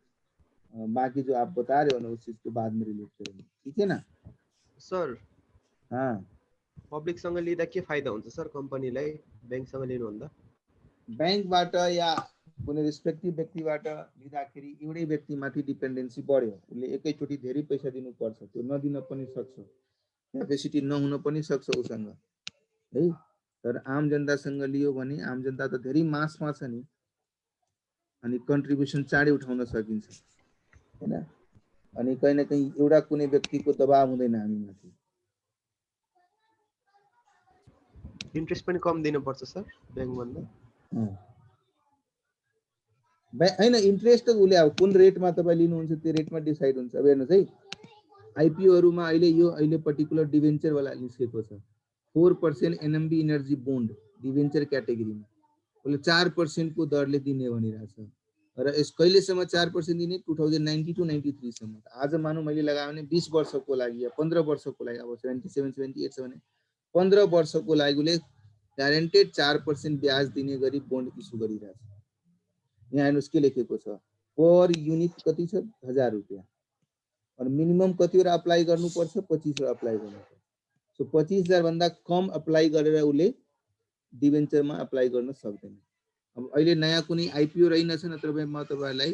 बाकी जो आप बता रहे हो ना उस चीज को बाद में रिलेट करेंगे, ठीक है ना? सर हाँ, पब्लिकसँग लिँदा के फाइदा हुन्छ सर कम्पनीलाई ब्याङ्कसँग लिनुभन्दा? ब्याङ्कबाट या कुनै रेस्पेक्टिभ व्यक्तिबाट लिँदाखेरि एउटै व्यक्तिमाथि डिपेन्डेन्सी बढ्यो, उसले एकैचोटि धेरै पैसा दिनुपर्छ, त्यो नदिन पनि सक्छ, क्यापेसिटी नहुन पनि सक्छ उसँग है। तर आम जनतासँग लियो भने आम जनता त धेरै मासमा छ नि, अनि कन्ट्रिब्युसन चाँडै उठाउन सकिन्छ हैन। अनि कहीँ न कहीँ एउटा कुनै व्यक्तिको दबाव हुँदैन हामीमाथि। इन्ट्रेस्ट पनि कम दिनुपर्छ सर ब्याङ्कभन्दा? होइन, इन्ट्रेस्ट त उसले अब कुन रेटमा तपाईँ लिनुहुन्छ त्यो रेटमा डिसाइड हुन्छ। अब हेर्नुहोस् है, आइपिओहरूमा अहिले पर्टिकुलर डिभेन्चरवाला निस्केको छ 4% एनएमबी इनर्जी बोन्ड डिभेन्चर क्याटेगोरीमा, उसले 4% को दरले दिने भनिरहेछ। र यस कहिलेसम्म 4% दिने? 2090 to 93 सम्म। आज मानौँ मैले लगायो भने 20 वर्षको लागि या 15 वर्षको लागि, अब 77 78 छ भने 15 वर्षको लागि उसले ग्यारेन्टेड 4% ब्याज दिने गरी बोन्ड इस्यु गरिरहेछ। यहाँ हेर्नुहोस् के लेखेको छ, पर युनिट कति छ? 1000 रुपियाँ, और मिनिमम कतिवटा अप्लाई गर्नुपर्छ? 25 अप्लाई गर्नुपर्छ। सो 25,000 भन्दा कम अप्लाई गरेर उसले डिभेन्चरमा अप्लाई गर्न सक्दैन। अब अहिले नयाँ कुनै आइपिओ रहेनछ, नत्र भए म तपाईहरुलाई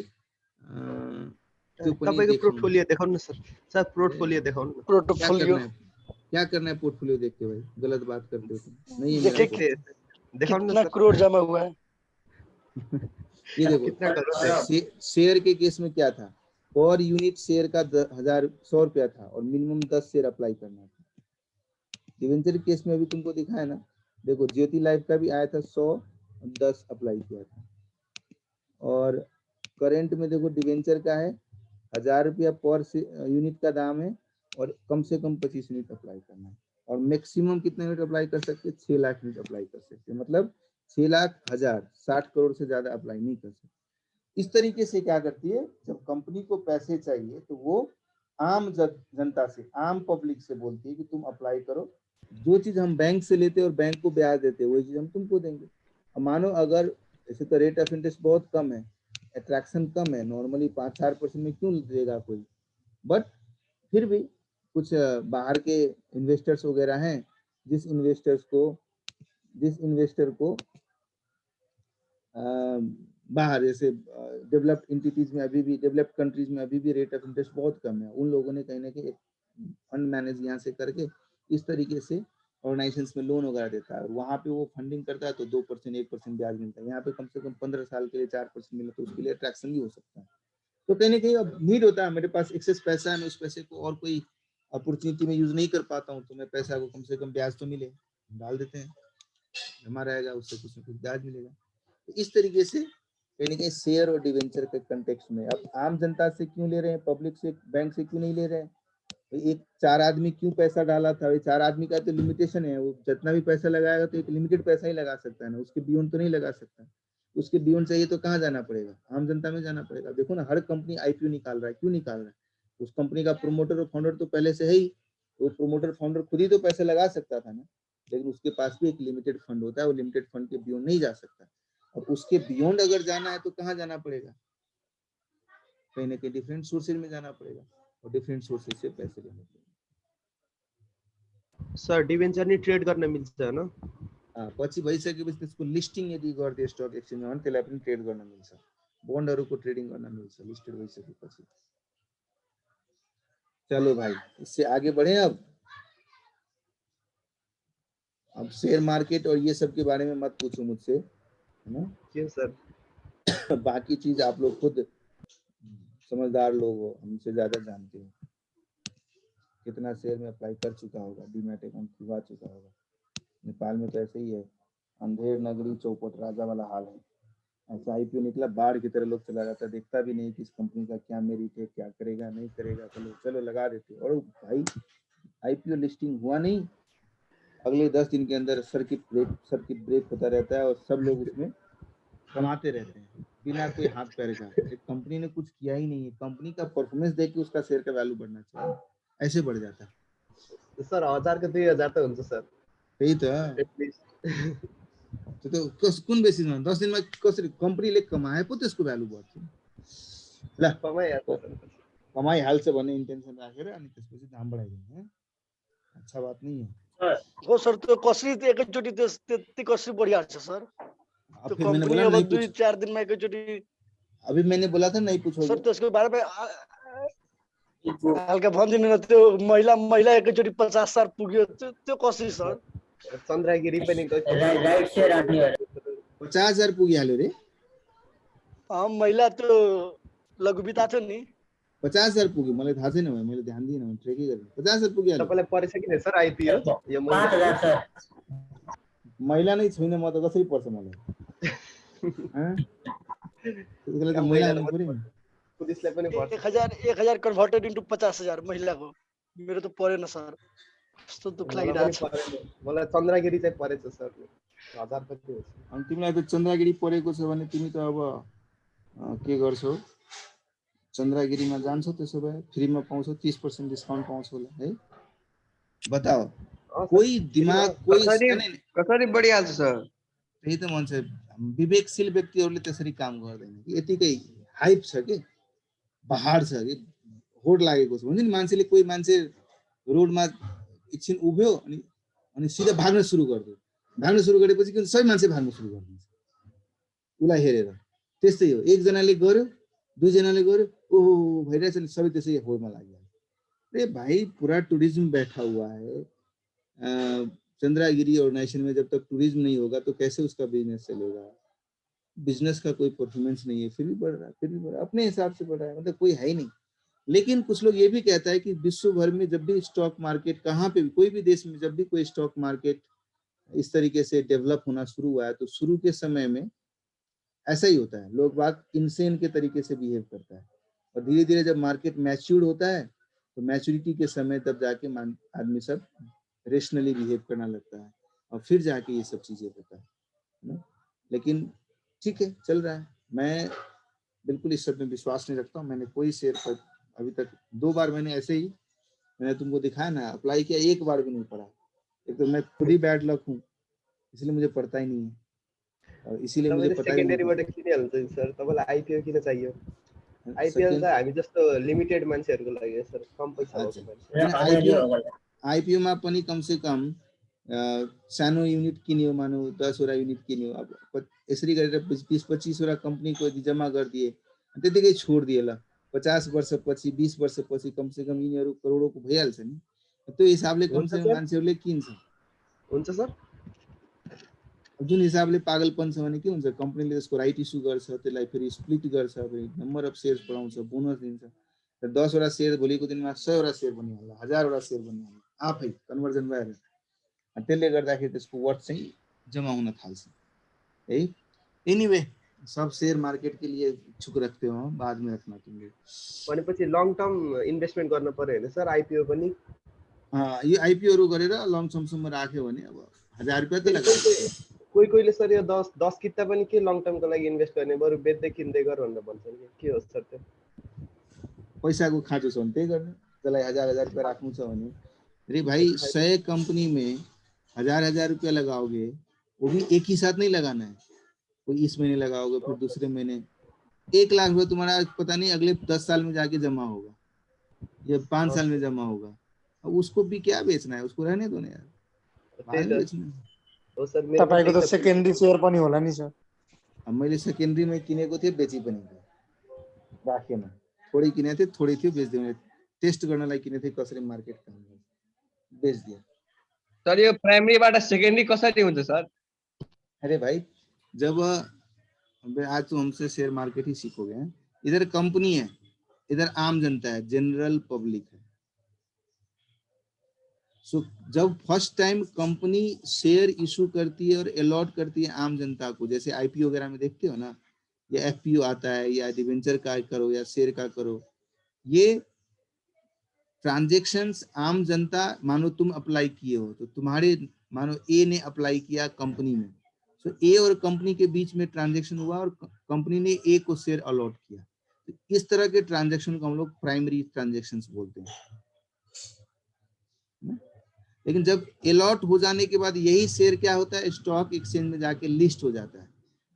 त्यो पनि तपाईको देखाउनु। पोर्टफोलियो देखाउनु न सर। सर पोर्टफोलियो देखाउनु न। पोर्टफोलियो क्या करना है पोर्टफोलियो देख के भाई? गलत बात करते हो तुम। नहीं है मेरा देखे पोर्टफोलियो। देखाउनु न कितना सर। करोड़ जमा हुआ है। ये देखो, शेयर के केस में क्या था, पर यूनिट शेयर का 100 रुपया था और मिनिमम 10 शेयर अप्लाई करना था। डिवेंचर केस में अभी तुमको दिखाया ना, देखो ज्योति लाइफ का भी आया था 110 अप्लाई किया था, और करंट में देखो डिवेंचर का है 1000 रुपया पर यूनिट का दाम है, और कम से कम 25 यूनिट अप्लाई करना है, और मैक्सिमम कितना यूनिट अप्लाई कर सकते हैं? 6 लाख यूनिट अप्लाई कर सकते हैं। मतलब 6 लाख 1000 60 करोड़ से ज्यादा अप्लाई नहीं कर सकते। इस तरीके से क्या करती है, जब कंपनी को पैसे चाहिए तो वो आम जनता से, आम पब्लिक से बोलती है कि तुम अप्लाई करो, जो चीज हम बैंक से लेते हैं और बैंक को ब्याज देते हैं वही चीज हम तुमको देंगे। अब मानो अगर ऐसे तो रेट ऑफ इंटरेस्ट बहुत कम है, अट्रैक्शन कम है, नॉर्मली 5-4% में क्यों देगा कोई, बट फिर भी कुछ बाहर के इन्वेस्टर्स वगैरह हैं, जिस इन्वेस्टर को बाहर जैसे डेवलप्ड एंटिटीज में अभी भी, डेवलप्ड कंट्रीज में अभी भी रेट ऑफ इंटरेस्ट बहुत कम है, उन लोगों ने कहीं ना कहीं एक फंड मैनेज यहाँ से करके इस तरीके से ऑर्गेनाइजेशंस में लोन वगैरह देता है, और वहाँ पे वो फंडिंग करता है तो 2% 1% ब्याज मिलता है। यहाँ पे कम से कम 15 साल के लिए 4% मिले तो उसके लिए अट्रैक्शन भी हो सकता है। तो कहीं ना कहीं अब नीड होता है, मेरे पास एक्सेस पैसा है, मैं उस पैसे को और कोई अपॉर्चुनिटी में यूज नहीं कर पाता हूँ, तो मैं पैसा को कम से कम ब्याज तो मिले, डाल देते हैं, जमा रहेगा, उससे कुछ ना कुछ ब्याज मिलेगा। तो इस तरीके से कहीं ना कहीं शेयर और डिवेंचर के कंटेक्स्ट में अब आम जनता से क्यों ले रहे हैं, पब्लिक से, बैंक से क्यों नहीं ले रहे हैं? एक 4 आदमी क्यों पैसा डाला था? 4 आदमी का तो लिमिटेशन है, वो जितना भी पैसा लगाएगा तो एक लिमिटेड पैसा ही लगा सकता है ना, उसके बियॉन्ड तो नहीं लगा सकता। उसके बियॉन्ड चाहिए तो कहाँ जाना पड़ेगा? आम जनता में जाना पड़ेगा। देखो ना, हर कंपनी आईपीओ निकाल रहा है, क्यों निकाल रहा है? उस कंपनी का प्रोमोटर और फाउंडर तो पहले से है ही, तो प्रोमोटर फाउंडर खुद ही तो पैसे लगा सकता था ना, लेकिन उसके पास भी एक लिमिटेड फंड होता है, वो लिमिटेड फंड के बियॉन्ड नहीं जा सकता। अब उसके बियॉन्ड अगर जाना है तो कहाँ जाना पड़ेगा? कहीं ना कहीं डिफरेंट सोर्सेज में जाना पड़ेगा, और डिफरेंट सोर्सेज से पैसे लेने पड़ेंगे। सर डिभेन्चर नि ट्रेड गर्न मिल्छ हैन? पछि भइसकेपछि त्यसको लिस्टिङ यदि गरिदिए स्टक एक्सचेन्जमा भने त्यसलाई पनि ट्रेड गर्न मिल्छ, बन्डहरूको ट्रेडिङ गर्न मिल्छ लिस्टेड भइसकेपछि। चलो भाई, इससे आगे बढ़े। अब शेयर मार्केट और ये सब के बारे में मत पूछो मुझसे, है ना? क्यों सर? बाकी चीज आप लोग खुद समझदार लोग हो, हमसे ज्यादा जानते हो। कितना शेयर में अप्लाई कर चुका होगा, डीमैट अकाउंट खुलवा चुका होगा। नेपाल में तो ऐसे ही है, अंधेर नगरी चौपट राजा वाला हाल है। ऐसा आईपीओ निकला, बाढ़ की तरह लोग चला जाता, देखता भी नहीं कि इस कंपनी का क्या मेरिट है, क्या करेगा नहीं करेगा, चलो लगा देते। और भाई आईपीओ लिस्टिंग हुआ नहीं, अगले 10 दिन के अंदर सर्किट ब्रेक होता रहता है, और सब लोग उसमें कमाते रहते हैं बिना कोई हाथ पैर का। एक कंपनी ने कुछ किया ही नहीं है, कंपनी का परफॉर्मेंस देख के उसका शेयर का वैल्यू बढ़ना चाहिए, ऐसे बढ़ जाता है। सर 1000 को 2000 त हुन्छ सर, त्यही त। तो कुन बेसिसमा 10 दिनमा कसरी कंपनीले कमाए पो त्यसको भ्यालु बढ्छ? ल कमाइहाल्छ सर। कमाइहाल्छ भन्ने इन्टेन्सन राखेर अनि त्यसपछि दाम बढाइदिने हैं? अच्छा बात नहीं है। हो सर, त्यो कसरी त्यो एकैचोटि त्यति कसरी बढिहाल्छ सर? अब त्यो फिर मैंने कम्पनी बोला अब नहीं 2-4 दिनमा एकैचोटि अभी मैंने बोला था नहीं पूछोगे। सर त्यसको बारेमा हल्का भनिदिनु न, त्यो महिला एकैचोटि 50,000 पुग्यो, त्यो कसरी सर? चन्द्रगिरी पनि गयो। राइट सेयर आने वाला 50,000 पुगिहाल्यो रे। महिला त्यो लघु वित्त थियो नि, 50,000 पुग्यो, मलाई थाहा छैन, मैले ध्यान दिइनँ, मैले ट्रेकै गरेँ। 50,000 पुगिहाल्यो। तपाईँलाई परेछ कि सर आइपिओ यो 5,000 सर। महिला नै छैन म त कसरी पर्छ मलाई? हैं? त्यसले त महिला हुनु पर्यो नि। पुलिसलाई पनि पर्छ। 1,000 कन्भर्टेड इन्टु 50,000 महिलाको, मेरो त परेन सर, कस्तो दुःख लागिरहेछ। मलाई चन्द्रगिरी चाहिँ परेछ सर, 1000 कति हो। अनि तिमीलाई त चन्द्रगिरी परेको छ भने तिमी त अब के गर्छौ? चन्द्रगिरीमा जान्छौ, त्यसो भए फ्रीमा पाउँछौ, 30% डिस्काउन्ट पाउँछौ होला है। बताओ कोही दिमाग कोही कसरी बढिहाल्छ सर? त्यही त मान्छे विवेकशील व्यक्तिहरूले त्यसरी काम गर्दैन कि, यतिकै हाइप छ कि, पहाड छ कि, होड लागेको छ। हुन्छ नि, मान्छेले कोही मान्छे रोडमा एकछिन उभ्यो अनि सिधा भाग्न सुरु गरिदियो। भाग्न सुरु गरेपछि कि सबै मान्छे भाग्न सुरु गरिदिन्छ उसलाई हेरेर। त्यस्तै हो, एकजनाले गर्यो, दुईजनाले गर्यो, ओहो भइरहेछ नि, सबै त्यसै होडमा लाग्यो। अरे भाई पूरा टूरिज्म बैठा हुआ है। चंद्रागिरी ऑर्गेनाइजेशन में जब तक टूरिज्म नहीं होगा तो कैसे उसका बिजनेस चलेगा? बिजनेस का कोई परफॉर्मेंस नहीं है, फिर भी बढ़ रहा है, फिर भी बढ़ रहा है, अपने हिसाब से बढ़ रहा है, मतलब कोई है ही नहीं। लेकिन कुछ लोग ये भी कहता है कि विश्व भर में जब भी स्टॉक मार्केट कहाँ पे भी, कोई भी देश में जब भी कोई स्टॉक मार्केट इस तरीके से डेवलप होना शुरू हुआ है तो शुरू के समय में ऐसा ही होता है, लोग बात इंसेन के तरीके से बिहेव करता है, और धीरे धीरे जब मार्केट मैच्योर्ड होता है तो मैच्योरिटी के समय तब जाके आदमी सब रेशनली बिहेव करना लगता है, और फिर जाके ये सब चीजें होता है ना। लेकिन ठीक है, चल रहा है। मैं बिल्कुल इस सब में विश्वास नहीं रखता हूँ। मैंने कोई शेयर पर अभी तक 2 बार मैंने ऐसे ही, मैंने तुमको दिखाया ना, अप्लाई किया, 1 बार भी नहीं पढ़ा। एक तो मैं खुद ही बैड लक हूँ, इसलिए मुझे पढ़ता ही नहीं है, और इसीलिए मुझे पता ही नहीं। सेकेन्डरीबाट किनिहाल्छ सर, तपाईँलाई आइपिओ किन चाहियो? आइपिएल त हामी जस्तो लिमिटेड मान्छेहरुको लागि हो सर, कम पैसा हो। आइपिओ मा पनि कम से कम सानो युनिट किन्यो, मानौ 10 वटा युनिट किन्यो, अब यसरी गरेर 20-25 वटा कम्पनीको यदि जम्मा गरिदिए, त्यतिकै छोडिदिए, ल 50 वर्षपछि 20 वर्षपछि कम से कम यिनीहरू करोडौंको भइहाल्छ नि। त्यो हिसाबले कम से कम मान्छेहरूले किन्छ। हुन्छ सर, जुन हिसाबले पागलपन छ भने के हुन्छ, कम्पनीले त्यसको राइट इस्यु गर्छ, त्यसलाई फेरि स्प्लिट गर्छ, फेरि नम्बर अफ शेयर्स बढाउँछ, बोनस दिन्छ। 10 वटा शेयर भोलिको दिनमा 100 वटा शेयर बनिहाल्ला, 1000 वटा शेयर बनिहाल्ला, आफै कन्भर्जन भएर। त्यसले गर्दाखेरि त्यसको वर्थ चाहिँ जमा हुन थाल्छ है। एनीवे, सब शेयर मार्केट के लिए इच्छुक रखते हो, बाद में रखना तुमले। भनेपछि लङ टर्म इन्भेस्टमेन्ट गर्न पर्यो हैन सर? आइपिओ पनि यो आइपिओहरु गरेर लङ टर्मसम्म राख्यो भने अब 1000 रुपैयाँ त लाग्छ। कोहीले सर यो 10 किता पनि के लङ टर्मको लागि इन्भेस्ट गर्ने, बरु बेच्दै किन्दै गर भनेर भन्छन् के हो सर? त्यो पैसाको खाँचो छ भने त्यही गर्ने, त्यसलाई 1000 रुपैयाँ राख्नु छ भने। अरे भाई 100 कंपनी में 1000 रुपया लगाओगे, वो भी एक ही साथ नहीं लगाना है। कोई इस महीने लगाओगे, फिर दूसरे महीने 1 लाख रुपया तुम्हारा पता नहीं अगले 10 साल में जाके जमा होगा या 5 साल में जमा होगा। अब उसको भी क्या बेचना है, उसको रहने दो ना यार, तपाईको त सेकेन्डरी शेयर पनि होला नि सर? अब मैले सेकेन्डरी में किनेको थिएँ, बेची पनि राखेन, थोड़ी किने थे, थोड़ी थियो, बेच दिए। टेस्ट गर्नलाई किने थिएँ कसरी मार्केट काम गर्छ, बेच दिया। सर यो प्राइमरीबाट सेकेन्डरी कसरी हुन्छ सर? अरे भाई जब आज तो हमसे शेयर मार्केट ही सीखोगे, इधर कंपनी है, इधर आम जनता है, जनरल पब्लिक है। सो जब first time company share issue करती है और अलॉट करती है आम जनता को, जैसे आईपीओ वगैरह में देखते हो ना, या एफपीओ आता है, या डिवेंचर का करो या शेयर का करो, ये ट्रांजैक्शंस आम जनता, मानो तुम अप्लाई किए हो तो तुम्हारे, मानो ए ने अप्लाई किया कंपनी में, तो ए और कंपनी के बीच में ट्रांजैक्शन हुआ और कंपनी ने ए को शेयर अलॉट किया, तो इस तरह के ट्रांजैक्शन को हम लोग प्राइमरी ट्रांजैक्शंस बोलते हैं। लेकिन जब अलॉट हो जाने के बाद यही शेयर क्या होता है, स्टॉक एक्सचेंज में जाके लिस्ट हो जाता है।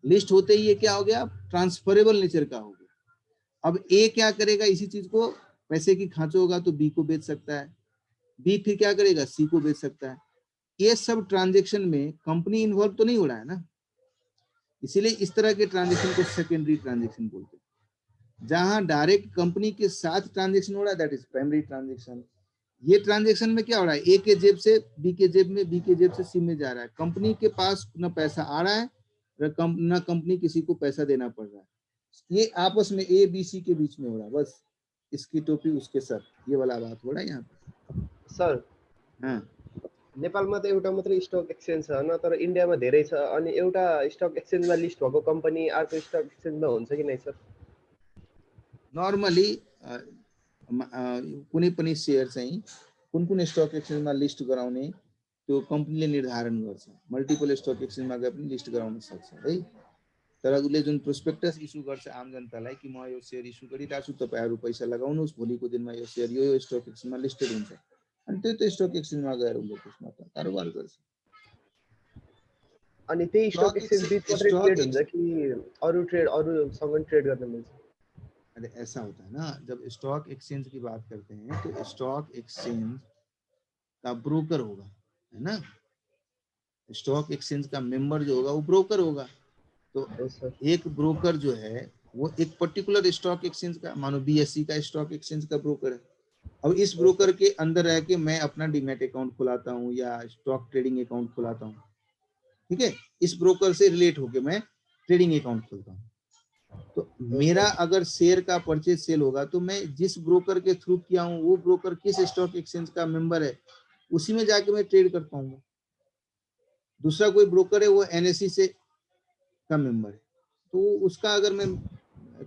लिस्ट होते ही ये क्या हो गया, ट्रांसफरेबल नेचर का हो गया। अब ए क्या करेगा, इसी चीज को पैसे की खांचो होगा तो बी को बेच सकता है, बी फिर क्या करेगा, सी को बेच सकता है। ये सब ट्रांजेक्शन में कंपनी इन्वॉल्व तो नहीं हो रहा है ना, इसीलिए इस तरह के ट्रांजेक्शन को सेकेंडरी ट्रांजेक्शन बोलते हैं। जहां डायरेक्ट कंपनी के साथ ट्रांजेक्शन हो रहा है दैट इज प्राइमरी ट्रांजेक्शन। ये ट्रांजेक्शन में क्या हो रहा है, ए के जेब से बी के जेब में, बी के जेब से सी में जा रहा है। कंपनी के पास न पैसा आ रहा है न कंपनी किसी को पैसा देना पड़ रहा है। ये आपस में ए बी सी के बीच में हो रहा है, बस इसकी टोपी उसके सर, ये वाला बात हो रहा है यहाँ पे। सर हाँ नेपालमा त एउटा मात्रै स्टक एक्सचेन्ज छ होइन, तर इन्डियामा धेरै छ। अनि एउटा स्टक एक्सचेन्जमा लिस्ट भएको कम्पनी अर्को स्टक एक्सचेन्जमा हुन्छ कि नै सर? नर्मली कुनै पनि सेयर चाहिँ कुन कुन स्टक एक्सचेन्जमा लिस्ट गराउने त्यो कम्पनीले निर्धारण गर्छ। मल्टिपल स्टक एक्सचेन्जमा गए पनि लिस्ट गराउन सक्छ है, तर उसले जुन प्रोस्पेक्टस इस्यु गर्छ आम जनतालाई कि म यो सेयर इस्यु गरिरहेको छु, तपाईँहरू पैसा लगाउनुहोस्, भोलिको दिनमा यो सेयर यो स्टक एक्सचेन्जमा लिस्टेड हुन्छ, अनि त्यो स्टक एक्सचेन्जमा गएर उसले त्यसमा त कारोबार गर्छ। अनि त्यही स्टक एक्सचेन्ज बीच मात्रै ट्रेड हुन्छ कि अरू ट्रेड अरूसँग ट्रेड गर्न मिल्छ? अरे ऐसा होता है ना, जब स्टॉक एक्सचेंज की बात करते हैं तो स्टॉक एक्सचेंज का ब्रोकर होगा, है ना, स्टॉक एक्सचेंज का मेंबर जो होगा वो ब्रोकर होगा। तो एक ब्रोकर जो है वो एक पर्टिकुलर स्टॉक एक्सचेंज का, मानो बीएससी का स्टॉक एक्सचेंज का ब्रोकर है। अब इस ब्रोकर के अंदर रह के मैं अपना डीमैट अकाउंट खुलाता हूँ या स्टॉक ट्रेडिंग अकाउंट खुलाता हूँ, ठीक है, इस ब्रोकर से रिलेट होके मैं ट्रेडिंग अकाउंट खोलता हूँ। तो मेरा अगर शेयर का परचेज सेल होगा तो मैं जिस ब्रोकर के थ्रू किया हूँ वो ब्रोकर किस स्टॉक एक्सचेंज का मेंबर है उसी में जाके मैं ट्रेड कर पाऊंगा। दूसरा कोई ब्रोकर है वो एनएससी से का मेंबर है, तो उसका अगर मैं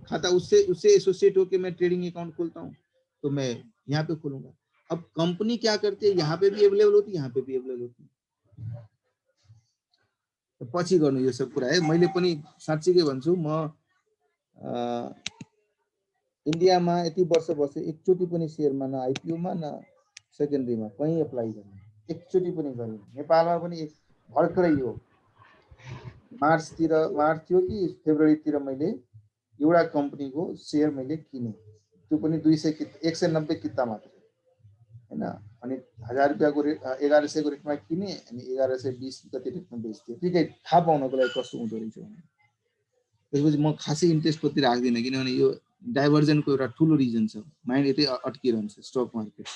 खाता उससे एसोसिएट होके मैं ट्रेडिंग अकाउंट खोलता हूँ तो मैं यहाँ पे खोलूंगा। अब कंपनी क्या करती है, यहाँ पे भी अवेलेबल होती है, यहाँ पे भी अवेलेबल होती है, तो पछि गर्नु यो सब कुरा है। मैले पनि साँच्चीकै भन्छु, म इन्डियामा यति वर्ष बसे एकचोटि पनि शेयरमा न आइपिओमा न सेकेन्डरीमा कहीँ एप्लाई गर्ने, एकचोटि पनि गरेन। नेपालमा पनि भर्खरै यो मार्च थियो कि फेब्रुअरीतिर मैले एउटा कम्पनीको सेयर मैले किने, त्यो पनि 190 किता मात्र हैन, अनि 1000 रुपैयाँको रेट 1100 को रेटमा किने अनि 1120 कति रेटमा बेच्थ्यो। ठिकै थाहा पाउनको लागि कस्तो हुँदो रहेछ भने त्यसपछि म खासै इन्ट्रेस्ट पति राख्दिनँ, किनभने यो डाइभर्जनको एउटा ठुलो रिजन छ, माइन्ड यतै अड्किरहन्छ स्टक मार्केट।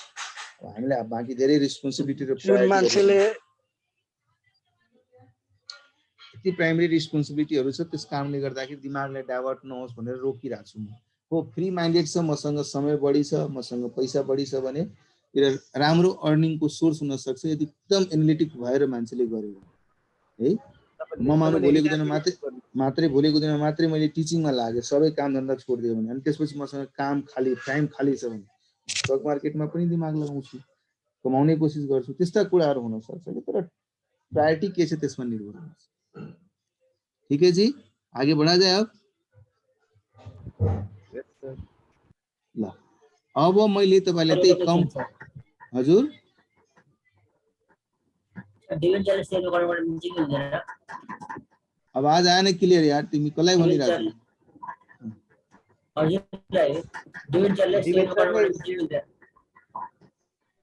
हामीलाई बाँकी धेरै रेस्पोन्सिबिलिटी र प्राइमरी रेस्पोन्सिबिलिटीहरू छ, त्यस कारणले गर्दाखेरि दिमागलाई डाइभर्ट नहोस् भनेर रोकिरहेको छु म। हो फ्री माइन्डेड छ, मसँग समय बढी छ, मसँग पैसा बढी छ भने राम्रो अर्निङको सोर्स हुन सक्छ यदि एकदम एनालिटिक भएर मान्छेले गर्यो है। म मानु भोलिको दिनमा मात्रै मैले टिचिङमा लागेँ, सबै काम धन्दा छोडिदियो भने, अनि त्यसपछि मसँग काम खाली टाइम खाली छ भने स्टक मार्केटमा पनि दिमाग लगाउँछु, कमाउने कोसिस गर्छु। त्यस्ता कुराहरू हुन सक्छ कि, तर प्रायोरिटी के छ त्यसमा निर्भर हुन्छ। ठीक है जी, आगे बढ़ा जाए। अब ल अब मैले तपाईलाई त्यही कम हजुर डिभेन्चरले सेल गर्नबाट मिल्छ कि मिल्दैन? आवाज आएन क्लियर यार, तिमी कसलाई भनिरहेको छौ? हजुरलाई डिभेन्चरले सेल गर्नबाट मिल्छ कि मिल्दैन?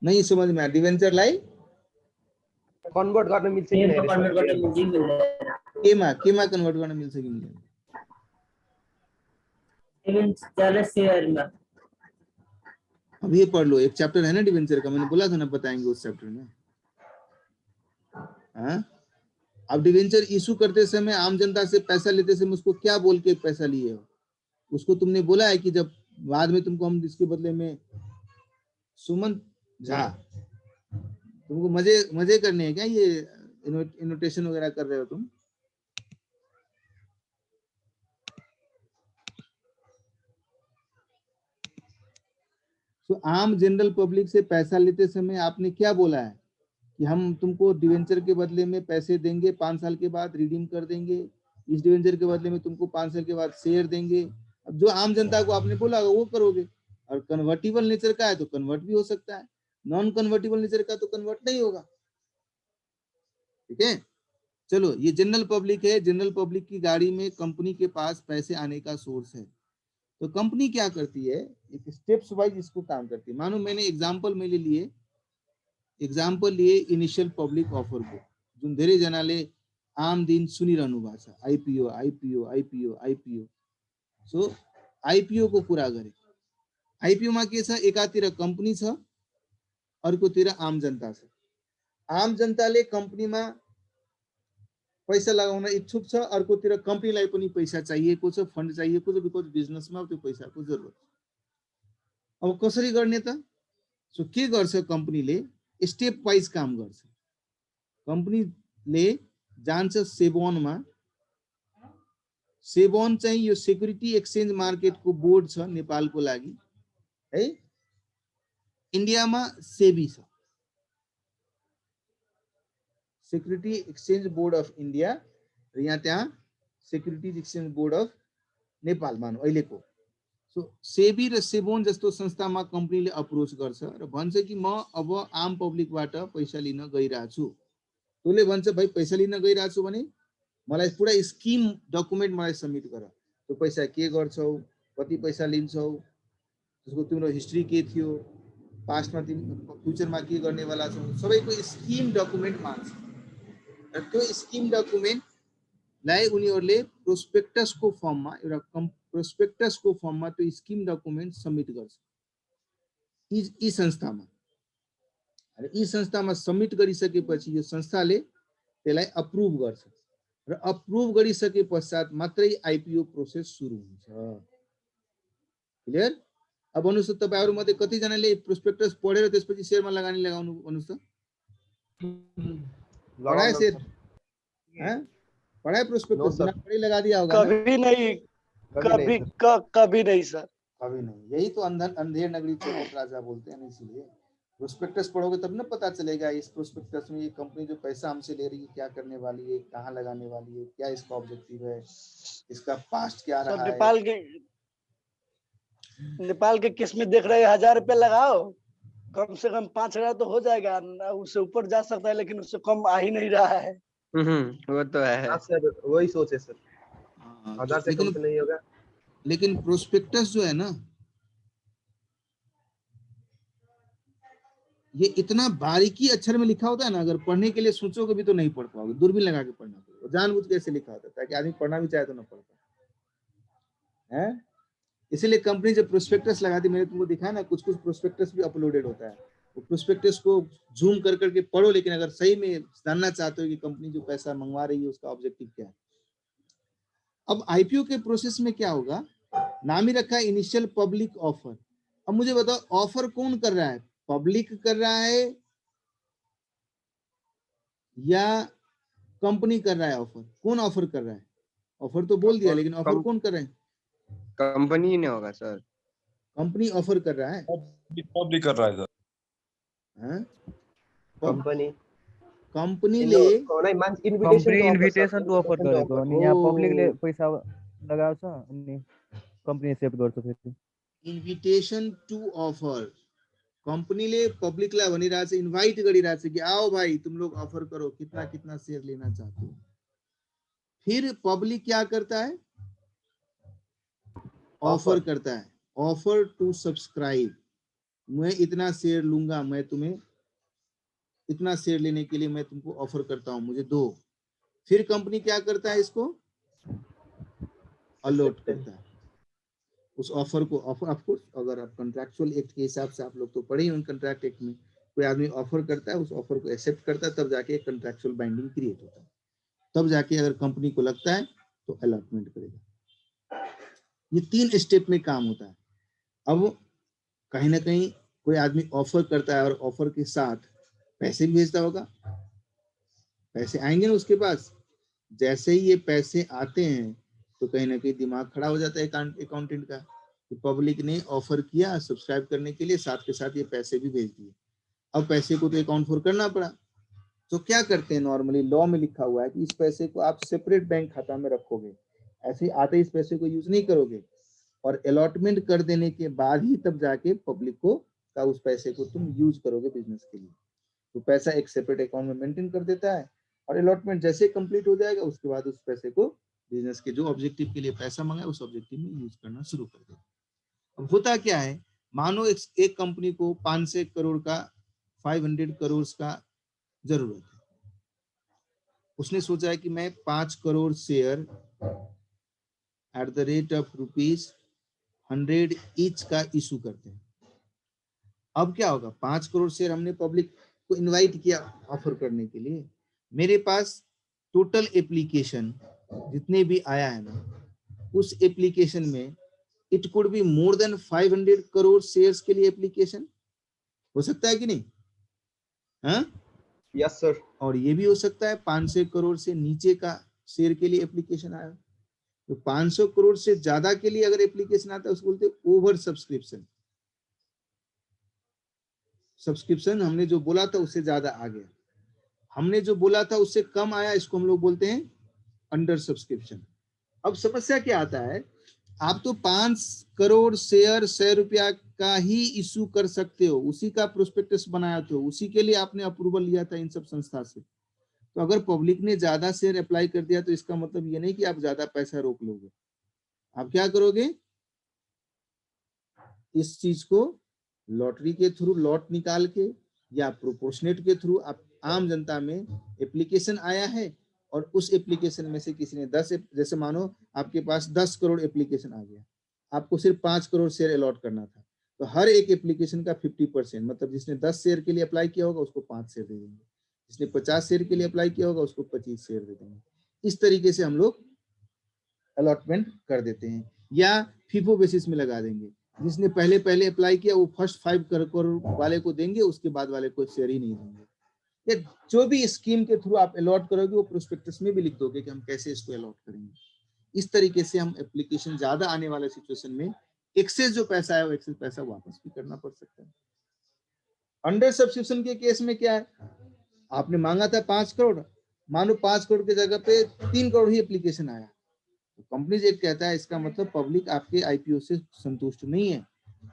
नहीं समझ में आया, डिवेंचरलाई कन्भर्ट गर्न मिल्छ कि सेलमा कन्भर्ट गर्न मिल्छ कि मिल्दैन? केमा कन्भर्ट गर्न मिल्छ कि मिल्दैन? डिभेन्चरले सेयरमा। अब ये पढ़ लो, एक चैप्टर है ना डिवेंचर का, मैंने बोला था ना बताएंगे उस चैप्टर में। हाँ, अब डिवेंचर इशू करते समय आम जनता से पैसा लेते समय उसको क्या बोल के पैसा लिए हो? उसको तुमने बोला है कि जब बाद में तुमको हम इसके बदले में सुमन झा, तुमको मजे करने हैं क्या? ये इनोटेशन वगैरह कर रहे हो तुम? तो आम जनरल पब्लिक से पैसा लेते समय आपने क्या बोला है कि हम तुमको डिवेंचर के बदले में पैसे देंगे, 5 साल के बाद रिडीम कर देंगे, इस डिवेंचर के बदले में तुमको 5 साल के बाद शेयर देंगे। अब जो आम जनता को आपने बोला वो करोगे, और कन्वर्टिबल नेचर का है तो कन्वर्ट भी हो सकता है, नॉन कन्वर्टिबल नेचर का तो कन्वर्ट नहीं होगा। ठीक है, चलो ये जनरल पब्लिक है, जनरल पब्लिक की गाड़ी में कंपनी के पास पैसे आने का सोर्स है। तो कंपनी क्या करती है, एक स्टेप्स वाइज इसको काम करती है। मानो मैंने एग्जाम्पल लिए इनिशियल पब्लिक ऑफर को, जुन धेरै जनाले आम दिन सुनिरहनु भएको छ, IPO IPO IPO IPO. So IPO को कुरा गरे। आइपिओ मा के छ, एकातिर कंपनी छ, अर्कोतिर आम जनता छ। आम जनताले कंपनीमा पैसा लगाउन इच्छुक छ, अर्कोतिर कंपनीलाई पनि पैसा चाहिएको छ, फन्ड चाहिएको छ, बिकज बिजनेसमा त्यो पैसाको जरुरत छ। अब कसरी गर्ने त? सो के गर्छ कंपनीले, स्टेप वाइज काम गर्छ। कंपनीले जान्छ सेबोनमा। सेबोन चाहिँ यो सेक्युरिटी एक्सचेन्ज मार्केटको बोर्ड छ नेपालको लागि है। इन्डियामा सेबी छ, security exchange board of India, र यहाँ त्यहाँ security exchange board of Nepal मानौ अहिलेको। सो सेबी र सेबोन जस्तो संस्थामा कंपनीले अप्रोच गर्छ र भन्छ कि म अब आम पब्लिकबाट पैसा लिन गइरहेको छु। तँले भन्छ भाइ पैसा लिन गइरहेको छु भने मलाई पुरा स्किम डकुमेन्ट मलाई सबमिट गर। त्यो पैसा के गर्छौ, कति पैसा लिन्छौ, त्यसको तिम्रो हिस्ट्री के थियो, पास्टमा तिमी फ्युचरमा के गर्नेवाला छौ, सबैको स्किम डकुमेन्ट माग्छ। र त्यो स्किम डकुमेन्टलाई उनीहरूले प्रोस्पेक्टसको फर्ममा, एउटा प्रोस्पेक्टसको फर्ममा त्यो स्किम डकुमेन्ट सबमिट गर्छ यी संस्थामा। र यी संस्थामा सबमिट गरिसकेपछि यो संस्थाले त्यसलाई अप्रुभ गर्छ र अप्रुभ गरिसके पश्चात मात्रै आइपिओ प्रोसेस सुरु हुन्छ। क्लियर? अब भन्नुहोस् त, तपाईहरु मध्ये कतिजनाले प्रोस्पेक्टस पढेर त्यसपछि शेयरमा लगानी लगाउनु भन्नुहोस् त? पढ़ाए शेयर, हैं? पढ़ाए प्रोस्पेक्टस, बिना पढ़े लगा दिया होगा ना? कभी नहीं सर, कभी नहीं। यही तो अंधेर नगरी चोर राजा बोलते हैं। इसीलिए प्रोस्पेक्टस पढ़ोगे तब ना पता चलेगा इस प्रोस्पेक्टस में ये कंपनी जो पैसा हमसे ले रही है क्या करने वाली है, कहाँ लगाने वाली है, क्या इसका ऑब्जेक्टिव है, इसका पास्ट क्या रहा है। नेपाल के केस में देख रहे हैं 1000 रुपए लगाओ, कम से कम 5000 तो हो जाएगा, उससे ऊपर जा सकता है लेकिन उससे कम आ ही नहीं रहा है। वो तो है सर, वही सोच है सर, 1000 से कम तो नहीं होगा। लेकिन प्रोस्पेक्टस जो है ना, ये इतना बारीकी अक्षर में लिखा होता है ना, अगर पढ़ने के लिए सोचोगे भी तो नहीं पढ़ पाओगे, दूरबीन लगा के पढ़ना पड़ेगा। जानबूझ के ऐसे लिखा होता है ताकि आदमी पढ़ना भी चाहे तो ना पढ़ पाए, हैं? इसीलिए कंपनी जब प्रोस्पेक्टस लगाती, मैंने तुमको दिखाया ना, कुछ कुछ प्रोस्पेक्टस भी अपलोडेड होता है। वो प्रोस्पेक्टस को जूम कर करके पढ़ो, लेकिन अगर सही में जानना चाहते हो कि कंपनी जो पैसा मंगवा रही है उसका ऑब्जेक्टिव क्या है। अब आईपीओ के प्रोसेस में क्या होगा, नाम ही रखा है इनिशियल पब्लिक ऑफर। अब मुझे बताओ, ऑफर कौन कर रहा है? पब्लिक कर रहा है या कंपनी कर रहा है? ऑफर कौन ऑफर कर रहा है? ऑफर तो बोल दिया, लेकिन ऑफर कौन कर रहे हैं? कंपनी नहीं होगा सर, कंपनी ऑफर कर रहा है, पब्लिक कर रहा है सर। कंपनीले इन्भिटेसन टु अफर गरेको अनि यहाँ पब्लिकले पैसा लगाउँछ अनि कम्पनी एक्सेप्ट गर्छ। फेरि इन्भिटेसन टु अफर, कंपनीले पब्लिकलाई भनिरहेछ, इन्भाइट गरिरहेछ कि आओ भाई तुम लोग ऑफर करो, कितना कितना शेयर लेना चाहते हो। फिर पब्लिक क्या करता है? ऑफर करता है, ऑफर टू सब्सक्राइब। मैं इतना शेयर लूंगा, मैं तुम्हें इतना शेयर लेने के लिए मैं तुमको ऑफर करता हूं, मुझे दो। फिर कंपनी क्या करता है? इसको अलॉट करता है उस ऑफर को। ऑफर ऑफ कोर्स, अगर आप कॉन्ट्रैक्चुअल एक्ट के हिसाब से आप लोग तो पढ़े ही उन कॉन्ट्रैक्ट एक्ट में, कोई आदमी ऑफर करता है, उस ऑफर को एक्सेप्ट करता है, तब जाके कॉन्ट्रैक्चुअल बाइंडिंग क्रिएट होता है। तब जाके अगर कंपनी को लगता है तो अलॉटमेंट करेगा। ये 3 स्टेप में काम होता है। अब कहीं ना कहीं कोई आदमी ऑफर करता है और ऑफर के साथ पैसे भी भेजता होगा, पैसे आएंगे ना उसके पास। जैसे ही ये पैसे आते हैं तो कहीं ना कहीं दिमाग खड़ा हो जाता है अकाउंटेंट का कि पब्लिक ने ऑफर किया सब्सक्राइब करने के लिए, साथ के साथ ये पैसे भी भेज दिए। अब पैसे को तो अकाउंट फॉर करना पड़ा, तो क्या करते हैं? नॉर्मली लॉ में लिखा हुआ है कि इस पैसे को आप सेपरेट बैंक खाता में रखोगे, ऐसे ही आते इस पैसे को यूज नहीं करोगे, और अलॉटमेंट कर देने के बाद ही तब जाके पब्लिक को का उस पैसे को तुम यूज करोगे बिजनेस के लिए। तो पैसा एक सेपरेट अकाउंट में मेंटेन कर देता है, और अलॉटमेंट जैसे कंप्लीट हो जाएगा उसके बाद उस पैसे को बिजनेस के जो ऑब्जेक्टिव के लिए पैसा मंगाए उस ऑब्जेक्टिव में यूज करना शुरू कर देते। अब होता क्या है, मानो एक कंपनी को 500 करोड़ का 500 करोड़ का जरूरत है। उसने सोचा है कि मैं 5 crore share at the rate of ₹100 each का इशू करते हैं। अब क्या होगा, 5 करोड़ शेयर हमने पब्लिक को इनवाइट किया ऑफर करने के लिए। मेरे पास टोटल एप्लीकेशन जितने भी आया है ना, उस एप्लीकेशन में it could be more than 500 crore shares के लिए एप्लीकेशन हो सकता है कि नहीं? हाँ, यस सर। और ये भी हो सकता है 500 करोड़ से नीचे का शेयर के लिए एप्लीकेशन आया। तो 500 करोड़ से ज्यादा के लिए अगर एप्लीकेशन आता है उसको बोलते हैं ओवर सब्सक्रिप्शन। सब्सक्रिप्शन हमने जो बोला था उससे ज्यादा आ गया, हमने जो बोला था उससे कम आया, इसको हम लोग बोलते हैं अंडर सब्सक्रिप्शन। अब समस्या क्या आता है, आप तो 5 करोड़ शेयर ₹100 का ही इशू कर सकते हो, उसी का प्रोस्पेक्टस बनाया था, उसी के लिए आपने अप्रूवल लिया था इन सब संस्था से। तो अगर पब्लिक ने ज्यादा शेयर अप्लाई कर दिया तो इसका मतलब ये नहीं कि आप ज्यादा पैसा रोक लोगे। आप क्या करोगे, इस चीज को लॉटरी के थ्रू लॉट निकाल के या प्रोपोर्शनेट के थ्रू आप आम जनता में एप्लीकेशन आया है और उस एप्लीकेशन में से किसी ने 10, जैसे मानो आपके पास 10 करोड़ एप्लीकेशन आ गया, आपको सिर्फ 5 करोड़ शेयर अलॉट करना था, तो हर एक एप्लीकेशन का 50%, मतलब जिसने 10 शेयर के लिए अप्लाई किया होगा उसको 5 शेयर दे देंगे, जिसने 50 शेयर के लिए अप्लाई किया होगा उसको 25 शेयर दे देंगे। इस तरीके से हम लोग अलॉटमेंट कर देते हैं, या फीफो बेसिस में लगा देंगे, जिसने पहले अप्लाई किया वो फर्स्ट 5 करोड़ वाले को देंगे, उसके बाद वाले को शेयर ही नहीं देंगे। जो भी स्कीम के थ्रू आप अलॉट करोगे वो प्रोस्पेक्टस में भी लिख दोगे कि हम कैसे इसको अलॉट करेंगे। इस तरीके से हम एप्लीकेशन ज्यादा आने वाले सिचुएशन में एक्सेस जो पैसा है वो एक्सेस पैसा वापस भी करना पड़ सकता है। अंडर सब्सक्रिप्शन के केस में क्या है, आपने मांगा था 5 करोड़, मानो 5 करोड़ की जगह पे 3 करोड़ ही एप्लीकेशन आया, तो कंपनीज एक कहता है इसका मतलब पब्लिक आपके आईपीओ से संतुष्ट नहीं है,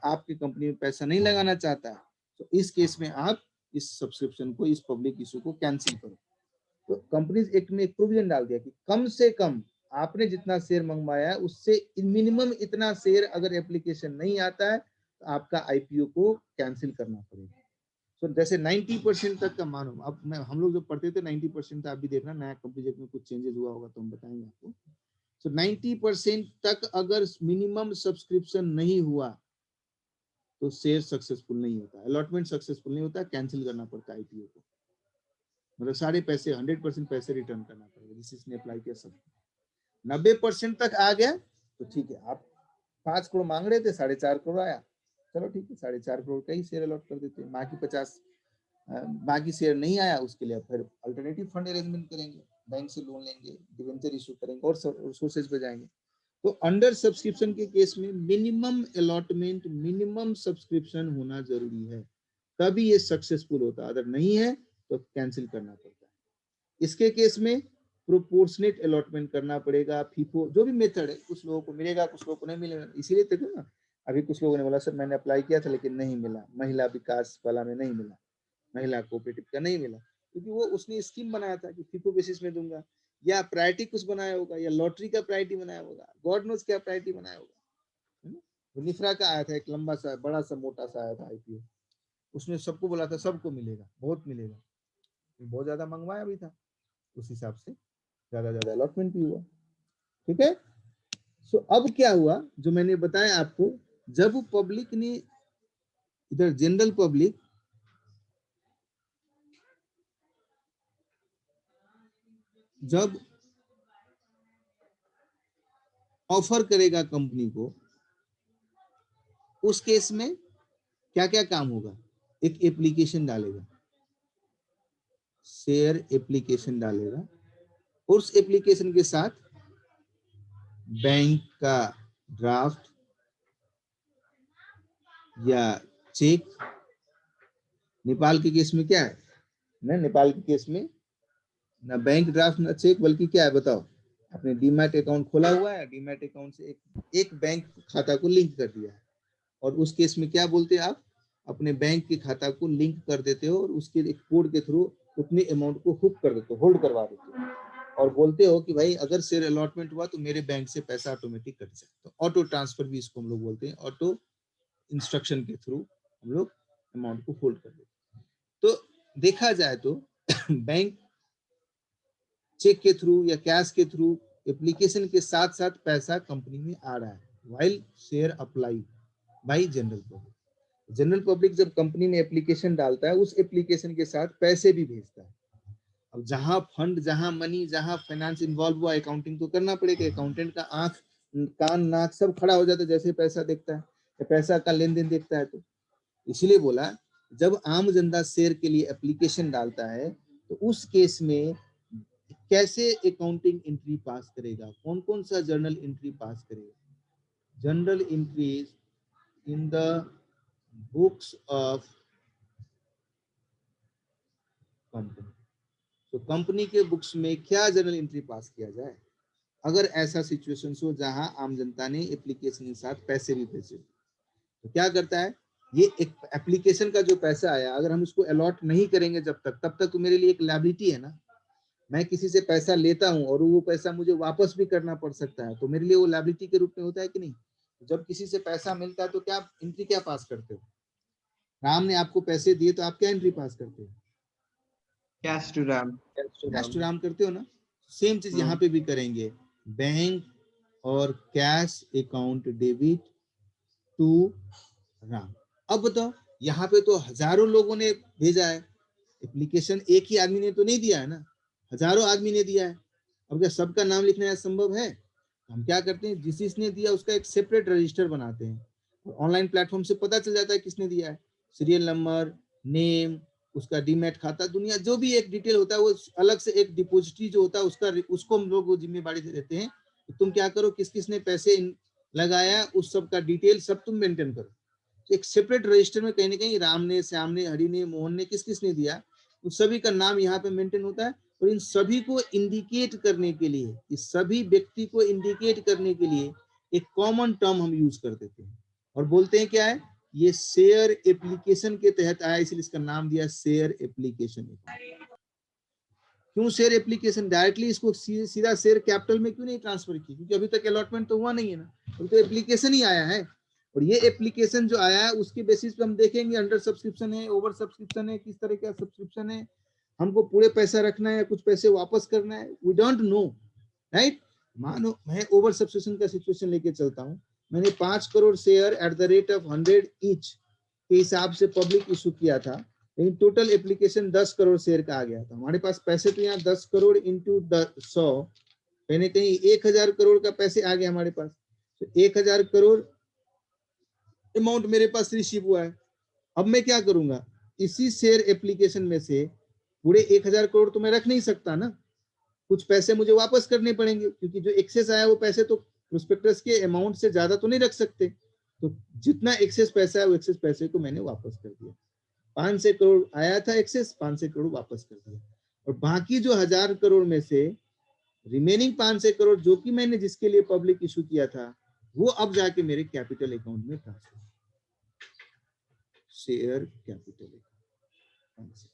आपकी कंपनी में पैसा नहीं लगाना चाहता है, तो इस केस में आप इस सब्सक्रिप्शन को, इस पब्लिक इशू को कैंसिल करो। तो कंपनीज एक्ट में एक प्रोविजन डाल दिया कि कम से कम आपने जितना शेयर मंगवाया है उससे मिनिमम इतना शेयर अगर एप्लीकेशन नहीं आता है तो आपका आईपीओ को कैंसिल करना पड़ेगा। तो जैसे 90% तक का मानो, अब हम लोग जो पढ़ते थे 90% था, आप भी देखना नया कंपनी एक्ट में कुछ चेंजेस हुआ होगा तो हम बताएंगे आपको। तो 90% तक अगर मिनिमम सब्सक्रिप्शन नहीं हुआ तो शेयर सक्सेसफुल नहीं होता, अलॉटमेंट सक्सेसफुल नहीं होता, कैंसिल करना पड़ता है आईपीओ को, मतलब सारे पैसे 100% पैसे रिटर्न करना पड़ेगा जिसने अप्लाई किया सब। 90% तक आ गया तो ठीक है, आप 5 करोड़ मांग रहे थे, 4.5 करोड़ आया, चलो ठीक है 4.5 करोड़ का ही शेयर अलॉट कर देते हैं, बाकी शेयर नहीं आया उसके लिए फिर अल्टरनेटिव फंड अरेंजमेंट करेंगे, बैंक से लोन लेंगे, डिवेंचर इशू करेंगे और सोर्सेज पे जाएंगे। तो अंडर सब्सक्रिप्शन के केस में मिनिमम अलॉटमेंट, मिनिमम सब्सक्रिप्शन होना जरूरी है, तभी ये सक्सेसफुल होता है, अगर नहीं है तो कैंसिल करना पड़ता है। इसके केस में प्रोपोर्शनेट अलॉटमेंट करना पड़ेगा, फीफो जो भी मेथड है, कुछ लोगों को मिलेगा कुछ लोगों को नहीं मिलेगा, इसीलिए देखो ना अभी कुछ लोगों ने बोला सर मैंने अप्लाई किया था लेकिन नहीं मिला, महिला विकास वाला में नहीं मिला, महिला कोऑपरेटिव का नहीं मिला, क्योंकि वो उसने स्कीम बनाया था कि फीफो बेसिस में दूंगा, या प्रायोरिटी कुछ बनाया होगा, या लॉटरी का प्रायोरिटी बनाया होगा, गॉड नोज क्या प्रायोरिटी बनाया होगा। निफ्रा का आया था एक लंबा सा बड़ा सा मोटा सा आया था आईपीओ, उसने सबको बोला था सबको मिलेगा, बहुत मिलेगा, बहुत ज्यादा मंगवाया भी था, उस हिसाब से ज्यादा अलॉटमेंट भी हुआ। ठीक है, सो अब क्या हुआ जो मैंने बताया आपको, जब पब्लिक ने इधर जनरल पब्लिक जब ऑफर करेगा कंपनी को, उस केस में क्या क्या काम होगा, एक एप्लीकेशन डालेगा, शेयर एप्लीकेशन डालेगा, और उस एप्लीकेशन के साथ बैंक का ड्राफ्ट या चेक, नेपाल के केस में क्या है ना, नेपाल के केस में ना बैंक ड्राफ्ट ना चेक, बल्कि क्या है बताओ, आपने डीमैट अकाउंट खोला हुआ है, डीमैट अकाउंट से एक बैंक खाता को लिंक कर दिया है, और उस केस में क्या बोलते हैं आप, अपने बैंक के खाता को लिंक कर देते हो और उसके एक कोड के थ्रू उतने अमाउंट को हुक कर देते हो, होल्ड करवा देते हो। और बोलते हो कि भाई अगर शेयर अलॉटमेंट हुआ तो मेरे बैंक से पैसा ऑटोमेटिक कट जाए, तो ऑटो ट्रांसफर भी इसको हम लोग बोलते हैं, ऑटो इंस्ट्रक्शन के थ्रू हम लोग अमाउंट को होल्ड कर देते हैं। तो देखा जाए तो बैंक चेक के थ्रू या कैश के थ्रू एप्लीकेशन के साथ साथ पैसा कंपनी में आ रहा है, while share apply by general public. General public जब कंपनी में एप्लीकेशन डालता है, उस एप्लीकेशन के साथ पैसे भी भेजता है। अब जहां फंड, जहां मनी, जहां फाइनेंस इन्वॉल्व हुआ, अकाउंटिंग तो करना पड़ेगा। अकाउंटेंट का आंख कान नाक सब खड़ा हो जाता है जैसे पैसा देखता है या पैसा का लेन देन देखता है। तो इसलिए बोला जब आम जनता शेयर के लिए एप्लीकेशन डालता है तो उस केस में कैसे अकाउंटिंग एंट्री पास करेगा, कौन कौन सा जर्नल एंट्री पास करेगा। General entries in the books of company. तो कंपनी के बुक्स में क्या जर्नल एंट्री पास किया जाए अगर ऐसा सिचुएशन हो जहां आम जनता ने एप्लीकेशन के साथ पैसे भी भेजे। तो क्या करता है, ये एक एप्लीकेशन का जो पैसा आया अगर हम उसको अलॉट नहीं करेंगे जब तक, तब तक तो मेरे लिए एक लायबिलिटी है ना। मैं किसी से पैसा लेता हूं और वो पैसा मुझे वापस भी करना पड़ सकता है, तो मेरे लिए वो लायबिलिटी के रूप में होता है कि नहीं। जब किसी से पैसा मिलता है तो क्या एंट्री क्या पास करते हो। राम ने आपको पैसे दिए तो आप क्या एंट्री पास करते हो, cash to Ram. Cash to Ram करते हो ना। सेम चीज यहाँ पे भी करेंगे, बैंक और cash account debit to Ram. अब बताओ यहाँ पे तो हजारों लोगों ने भेजा है एप्लीकेशन, एक ही आदमी ने तो नहीं दिया है ना, हजारों आदमी ने दिया है। अब क्या सबका नाम लिखना संभव है। हम क्या करते हैं, जिसने दिया उसका एक सेपरेट रजिस्टर बनाते हैं और ऑनलाइन प्लेटफॉर्म से पता चल जाता है किसने दिया है, सीरियल नंबर, नेम, उसका डीमैट खाता, दुनिया जो भी एक डिटेल होता है वो अलग से एक डिपोजिटरी जो होता है उसका, उसको हम लोग वो जिम्मेदारी दे देते हैं। तो तुम क्या करो, किस किसने पैसे लगाया उस सब का डिटेल सब तुम मेंटेन करो। तो एक सेपरेट रजिस्टर में कहीं ना कहीं राम ने, श्याम ने, हरि ने, मोहन ने, किस किसने दिया उस सभी का नाम यहाँ पे मेंटेन होता है। और इन सभी को इंडिकेट करने के लिए, इस सभी व्यक्ति को इंडिकेट करने के लिए एक कॉमन टर्म हम यूज कर देते हैं और बोलते हैं क्या है, ये शेयर एप्लीकेशन के तहत आया, इसलिए इसका नाम दिया शेयर एप्लीकेशन। क्यों शेयर एप्लीकेशन, डायरेक्टली इसको सीधा शेयर कैपिटल में क्यों नहीं ट्रांसफर की, क्योंकि अभी तक अलॉटमेंट तो हुआ नहीं है ना, अभी तो एप्लीकेशन ही आया है। और ये एप्लीकेशन जो आया है उसके बेसिस पे हम देखेंगे अंडर सब्सक्रिप्शन है, ओवर सब्सक्रिप्शन है, किस तरह का सब्सक्रिप्शन है, हमको पूरे पैसा रखना है, कुछ पैसे वापस करना है, वी डोंट नो, राइट। मानो मैं ओवर सब्सक्रिप्शन का सिचुएशन लेके चलता हूँ, मैंने 5 crore share at the rate of 100 each के हिसाब से पब्लिक इशू किया था, लेकिन टोटल एप्लीकेशन 10 करोड़ शेयर का आ गया था। हमारे पास पैसे तो यहाँ 10 करोड़ इंटू 100 कहीं ना कहीं 1000 करोड़ का पैसे आ गया हमारे पास। तो 1000 करोड़ अमाउंट मेरे पास रिसीव हुआ है। अब मैं क्या करूंगा, इसी शेयर एप्लीकेशन में से पूरे 1000 करोड़ तो मैं रख नहीं सकता ना, कुछ पैसे मुझे वापस करने पड़ेंगे, क्योंकि जो एक्सेस आया वो पैसे तो प्रोस्पेक्टस के अमाउंट से ज्यादा तो नहीं रख सकते। तो जितना एक्सेस पैसा है वो एक्सेस पैसे को मैंने वापस कर दिया। 500 करोड़ आया था एक्सेस, 500 करोड़ वापस कर दिया। और बाकी जो 1000 करोड़ में से रिमेनिंग 500 करोड़ जो कि मैंने जिसके लिए पब्लिक इशू किया था, वो अब जाके मेरे कैपिटल अकाउंट में ट्रांसफर, शेयर कैपिटल अकाउंट।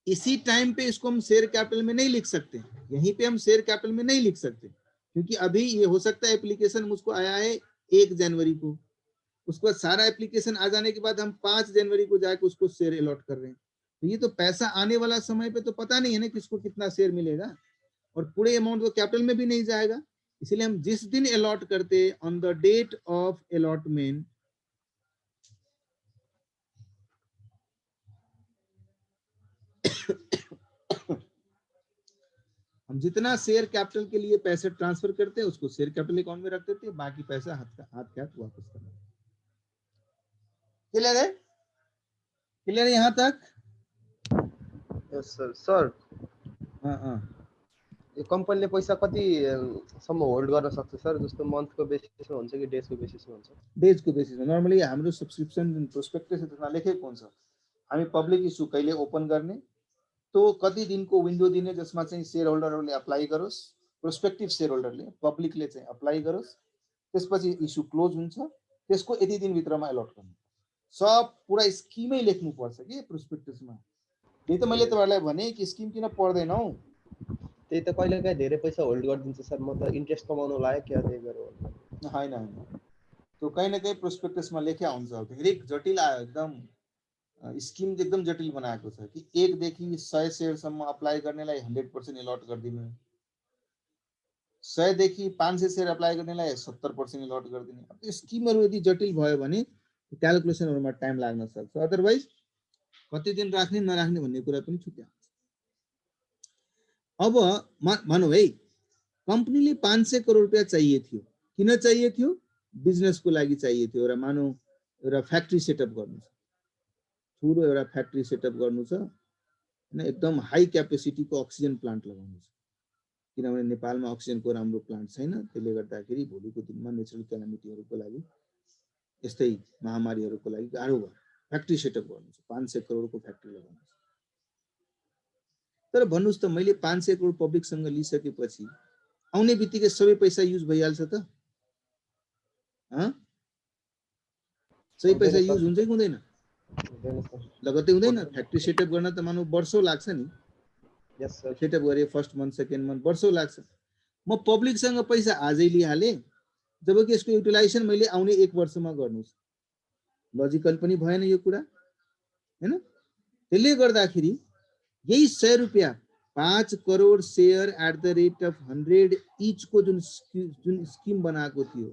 इसी टाइम पे इसको हम शेयर कैपिटल में नहीं लिख सकते, यहीं पे हम शेयर कैपिटल में नहीं लिख सकते, क्योंकि अभी ये हो सकता है एप्लीकेशन मुझको आया है 1 जनवरी को, उसके बाद सारा एप्लीकेशन आ जाने के बाद हम 5 जनवरी को जाके उसको शेयर अलॉट कर रहे हैं। तो ये तो पैसा आने वाला समय पे तो पता नहीं है ना किसको कितना शेयर मिलेगा, और पूरे अमाउंट वो कैपिटल में भी नहीं जाएगा। इसलिए हम जिस दिन अलॉट करते, on the date of allotment, हम जितना शेयर कैपिटल के लिए पैसे ट्रांसफर करते हैं उसको शेयर कैपिटल अकाउंट में रख देते हैं, बाकी पैसा हाथ के हाथ वापस करना। क्लियर है, क्लियर है यहाँ तक? यस सर। सर हाँ, यो कम्पनीले पैसा कति सम्म होल्ड गर्न सक्छ सर, जस्तो मन्थको बेसिसमा हुन्छ कि डेजको बेसिसमा हुन्छ? डेजको बेसिसमा। नर्मली हाम्रो सब्सक्रिप्सन प्रोस्पेक्टस त्यसमा लेखेको हुन्छ, हामी पब्लिक इस्यु कहिले ओपन गर्ने, तो कति दिनको विन्डो दिने जसमा चाहिँ शेयर होल्डरहरूले अप्लाई गरोस्, प्रोस्पेक्टिभ शेयर होल्डरले, पब्लिकले चाहिँ अप्लाई गरोस्, त्यसपछि इस्यु क्लोज हुन्छ, त्यसको यति दिनभित्रमा अलॉट गर्नु, सब पुरा स्किमै लेख्नुपर्छ कि प्रोस्पेक्टसमा। त्यही त मैले तपाईहरुलाई भने कि स्किम किन पढ्दैनौ, त्यही त कहिलेकाहीँ धेरै पैसा होल्ड गरिदिन्छ सर, म त इन्ट्रेस्ट कमाउनु लाग्यो क्या त्यही गरेर। होइन त्यो कहीँ न कहीँ प्रोस्पेक्टसमा लेख्या हुन्छ। धेरै जटिल आयो एकदम, स्किम एकदम जटिल बनाएको छ कि 1 देखि 100 सेयरसम्म अप्लाई गर्नेलाई 100% अलट गरिदिने, 100 देखि 500 सेयर अप्लाई गर्नेलाई 70% अलट गरिदिने। अब त्यो स्किमहरू यदि जटिल भयो भने क्यालकुलेसनहरूमा टाइम लाग्न सक्छ। अदरवाइज कति दिन राख्ने नराख्ने भन्ने कुरा पनि छुट्या हुन्छ। अब मानौ है कम्पनीले 500 करोड रुपियाँ चाहिए थियो। किन चाहिए थियो? बिजनेसको लागि चाहिए थियो। एउटा मानौ एउटा फ्याक्ट्री सेटअप गर्नु छ, ठुलो एउटा फ्याक्ट्री सेटअप गर्नु छ हैन, एकदम हाई क्यापेसिटीको अक्सिजन प्लान्ट लगाउनु छ। किनभने नेपालमा अक्सिजनको राम्रो प्लान्ट छैन, त्यसले गर्दाखेरि भोलिको दिनमा नेचुरल क्यालामिटीहरूको लागि, यस्तै महामारीहरूको लागि गाह्रो भयो। फ्याक्ट्री सेटअप गर्नु छ, 500 करोडको फ्याक्ट्री लगाउनु छ। तर भन्नुस् त मैले 500 करोड पब्लिकसँग लिइसकेपछि आउने बित्तिकै सबै पैसा युज भइहाल्छ त? सबै पैसा युज हुन्छ कि हुँदैन? लगत्तै हुँदैन। फ्याक्ट्री सेटअप गर्न त मानौ वर्षौं लाग्छ नि। यस सर। सेटअप गरे फर्स्ट मन्थ सेकेन्ड मन्थ वर्षौं लाग्छ। म पब्लिकसँग पैसा आजै लिइहालेँ, जबकि यसको युटिलाइजेसन मैले आउने 1 वर्षमा गर्नुस्। लजिकल पनि भएन यो कुरा हैन। त्यसले गर्दाखेरि यही 100 रुपैयाँ 5 crore share at the rate of 100 each को जुन स्किम बनाएको थियो,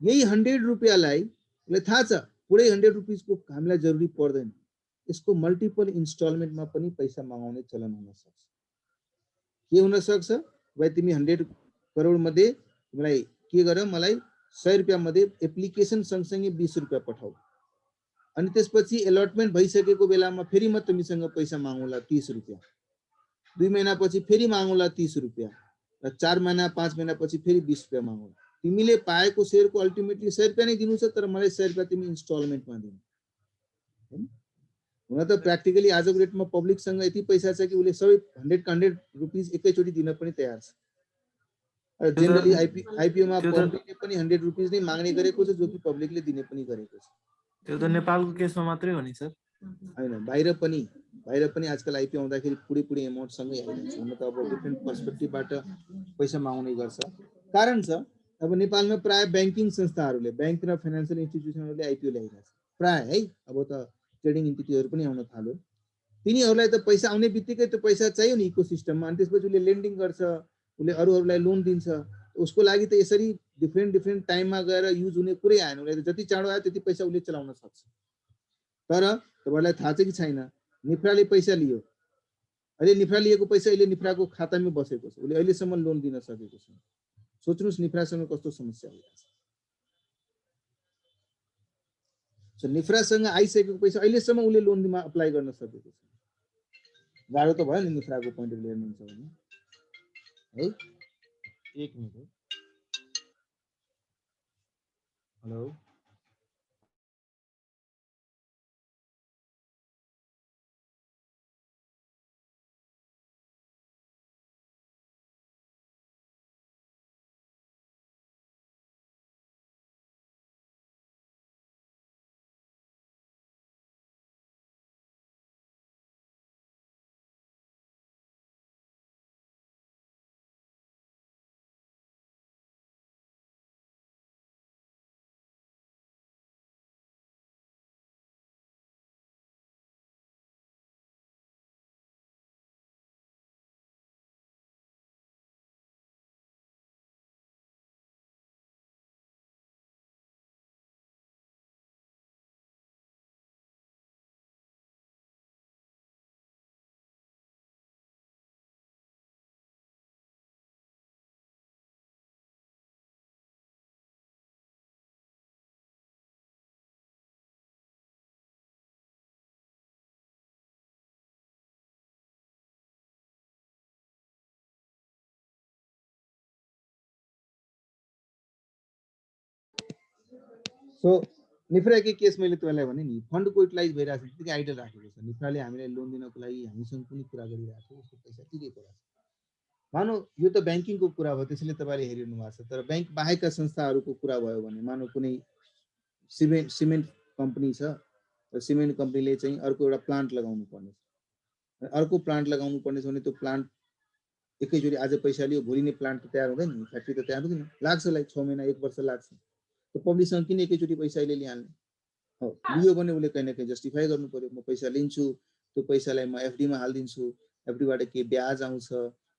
यही 100 रुपैयाँलाई थाहा छ पुरै 100 रुपीजको हामीलाई जरुरी पर्दैन। यसको मल्टिपल इन्स्टलमेन्टमा पनि पैसा माग्ने चलन हुन सक्छ। के हुन सक्छ? भाइ तिमी 100 करोड मध्ये तिमीलाई के गर, मलाई 100 रुपैयाँ मध्ये एप्लिकेसन सँगसँगै 20 रुपैयाँ पठाऊ, अनि त्यसपछि अलटमेन्ट भइसकेको बेलामा फेरि म तिमीसँग पैसा मागौँला 30 रुपैयाँ, 2 महिनापछि फेरि मागौँला 30 रुपैयाँ, र 4 महिना 5 महिनापछि फेरि 20 रुपैयाँ मागौँला। तिमीले पाएको शेयरको अल्टिमेटली 100 रुपैयाँ नै दिनु छ, तर मलाई 100 रुपैयाँ तिमी इन्स्टलमेन्टमा दिनु। हुन त प्र्याक्टिकली आजको डेटमा पब्लिकसँग यति पैसा छ कि उसले सबै 100 रुपीज एकैचोटि दिन पनि तयार छ। जेनरली आइपिओमा पब्लिकले पनि 100 रुपीज नै माग्ने गरेको छ, जो कि पब्लिकले दिने पनि गरेको छ। त्यो त नेपालको केसमा मात्रै हो नि सर? हैन, बाहिर पनि आजकल आइपिओ आउँदाखेरि पुरै एमाउन्ट सँगै आइरहेछ। हुन त अब डिफ्रेन्ट पर्सपेक्टिभबाट पैसा माग्ने गर्छ। कारण छ अब नेपालमा प्राय ब्याङ्किङ संस्थाहरूले, बैंक र फाइनान्शियल इन्स्टिट्युसनहरूले आइपिओ ल्याइरहेछ प्राय है। अब त ट्रेडिङ इन्टिटीहरू पनि आउन थाल्यो। तिनीहरूलाई त पैसा आउने बित्तिकै त्यो पैसा चाहियो नि इकोसिस्टममा, अनि त्यसपछि उसले लेन्डिङ गर्छ, उसले अरूहरूलाई लोन दिन्छ। उसको लागि त यसरी डिफ्रेन्ट टाइममा गएर युज हुने कुरै आएन। उसले जति चाँडो आयो त्यति पैसा उसले चलाउन सक्छ। तर तपाईलाई थाहा छ कि छैन, निफ्राले पैसा लियो, अहिले निफ्रा लिएको पैसा अहिले निफ्राको खातामै बसेको छ, उसले अहिलेसम्म लोन दिन सकेको छैन। सोच्नुस् निफ्रासँग कस्तो समस्या आइरहेछ। निफ्रासँग आइसकेको पैसा अहिलेसम्म उसले लोनमा अप्लाई गर्न सकेको छैन। गाह्रो त भयो नि निफ्राको पोइन्ट अफ भ्यू हेर्नुहुन्छ भने है। 1 मिनेट है। हेलो, सो निफ्रा के केस मैले तपाईँलाई भने नि फन्डको युटिलाइज भइरहेको छ, त्यतिकै आइडल राखेको छ। निफ्राले हामीलाई लोन दिनको लागि हामीसँग कुनै कुरा गरिरहेको छ, उसको पैसा तिरेको रहेछ। मानौ यो त ब्याङ्किङको कुरा भयो, त्यसैले तपाईँले हेरिनु भएको छ। तर ब्याङ्क बाहेकका संस्थाहरूको कुरा भयो भने मानौ कुनै सिमेन्ट कम्पनी छ, र सिमेन्ट कम्पनीले चाहिँ अर्को एउटा प्लान्ट लगाउनु पर्ने छ, अर्को प्लान्ट लगाउनु पर्ने छ भने त्यो प्लान्ट एकैचोटि आज पैसा लियो भोलि नै प्लान्ट त तयार हुँदैन नि, फ्याक्ट्री त तयार हुँदैन, लाग्छ लाइक 6 महिना 1 वर्ष लाग्छ। त पब्लिकसँग किन एकैचोटि पैसा अहिले लिहाल्ने? हो लियो भने उसले कहीँ न कहीँ जस्टिफाई गर्नु पर्यो, म पैसा लिन्छु, त्यो पैसालाई म एफडी मा हालिदिन्छु, एफडीबाट के ब्याज आउँछ,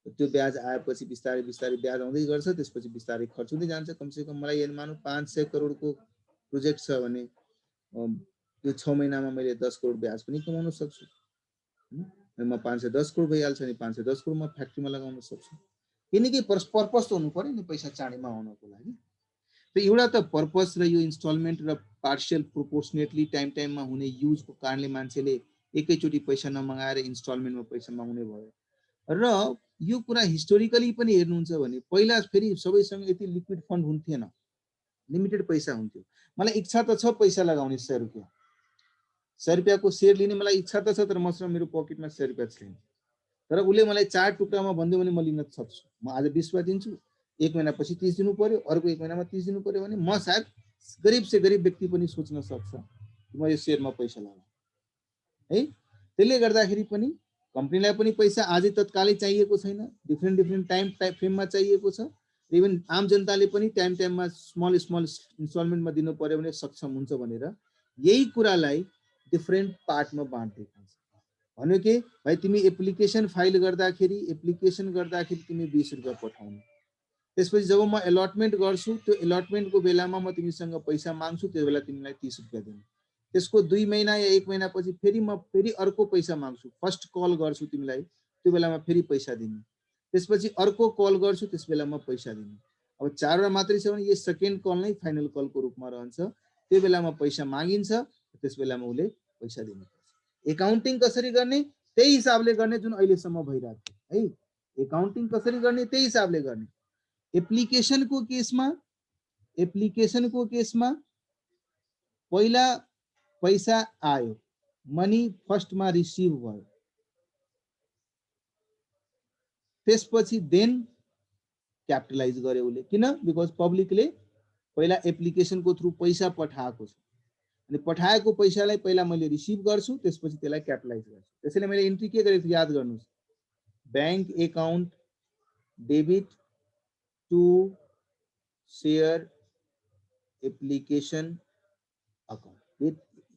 त्यो ब्याज आएपछि बिस्तारै बिस्तारै ब्याज आउँदै गर्छ, त्यसपछि बिस्तारै खर्च हुँदै जान्छ। कमसेकम मलाई यहाँ मानौ 500 करोडको प्रोजेक्ट छ भने त्यो 6 महिनामा मैले 10 करोड ब्याज पनि कमाउन सक्छु। म 510 करोड भइहाल्छ नि 510 करोड म फ्याक्ट्रीमा लगाउन सक्छु। किनकि पर्पस त हुनु पर्यो नि पैसा चाँडैमा आउनको लागि। त एउटा त पर्पस र यो इन्स्टलमेन्ट र पार्शियल प्रोपोर्सनेटली टाइममा हुने युजको कारणले मान्छेले एकैचोटि पैसा नमगाएर इन्स्टलमेन्टमा पैसा माग्ने भयो। र यो कुरा हिस्टोरिकली पनि हेर्नुहुन्छ भने पहिला फेरि सबैसँग यति लिक्विड फन्ड हुन्थेन, लिमिटेड पैसा हुन्थ्यो। मलाई इच्छा त छ पैसा लगाउने 100 रुपैयाँ, 100 रुपैयाँको शेयर लिने मलाई इच्छा त छ, तर मसँग मेरो पकेटमा 100 रुपैयाँ छैन। तर उसले मलाई 4 टुक्रामा भनिदियो भने म लिन सक्छु। म आज 20 रुपैयाँ दिन्छु, 1 महिनापछि 30 दिनु पर्यो, अर्को 1 महिनामा 30 दिनु पर्यो भने म सायद गरिब से गरिब व्यक्ति पनि सोच्न सक्छ म यो शेयरमा पैसा लगाऊँ है। त्यसले गर्दाखेरि पनि कम्पनीलाई पनि पैसा आजै तत्कालै चाहिएको छैन, डिफ्रेन्ट टाइम फ्रेममा चाहिएको छ। इभन आम जनताले पनि टाइममा स्मल इन्स्टलमेन्टमा दिनु पर्यो भने सक्षम हुन्छ भनेर यही कुरालाई डिफ्रेन्ट पार्टमा बाँडिदिएको हुन्छ। भन्यो कि भाइ तिमी एप्लिकेसन फाइल गर्दाखेरि तिमी 20 रुपैयाँ पठाउनु, त्यसपछि जब म अलटमेन्ट गर्छु त्यो अलटमेन्टको बेलामा म तिमीसँग पैसा माग्छु, त्यो बेला तिमीलाई 30 रुपैयाँ दिनु। त्यसको 2 महिना या 1 महिनापछि फेरि म फेरि अर्को पैसा माग्छु, फर्स्ट कल गर्छु तिमीलाई, त्यो बेलामा फेरि पैसा दिनु, त्यसपछि अर्को कल गर्छु, त्यस बेला म पैसा दिनु। अब 4 वटा मात्रै छ भने यो सेकेन्ड कल नै फाइनल कलको रूपमा रहन्छ। त्यो बेलामा पैसा मागिन्छ, त्यस बेलामा उसले पैसा दिनुपर्छ। एकाउन्टिङ कसरी गर्ने त्यही हिसाबले गर्ने जुन अहिलेसम्म भइरहेको छ है। एकाउन्टिङ कसरी गर्ने त्यही हिसाबले गर्ने। एप्लिकेसनको केसमा पहिला पैसा आयो, मनी फर्स्टमा रिसिभ भयो, त्यसपछि देन क्यापिटलाइज गर्यो उसले। किन? बिकज पब्लिकले पहिला एप्लिकेसनको थ्रु पैसा पठाएको छ, अनि पठाएको पैसालाई पहिला मैले रिसिभ गर्छु, त्यसपछि त्यसलाई क्यापिटलाइज गर्छु। त्यसैले मैले इन्ट्री के गरेको याद गर्नुहोस्, bank account debit to share application account,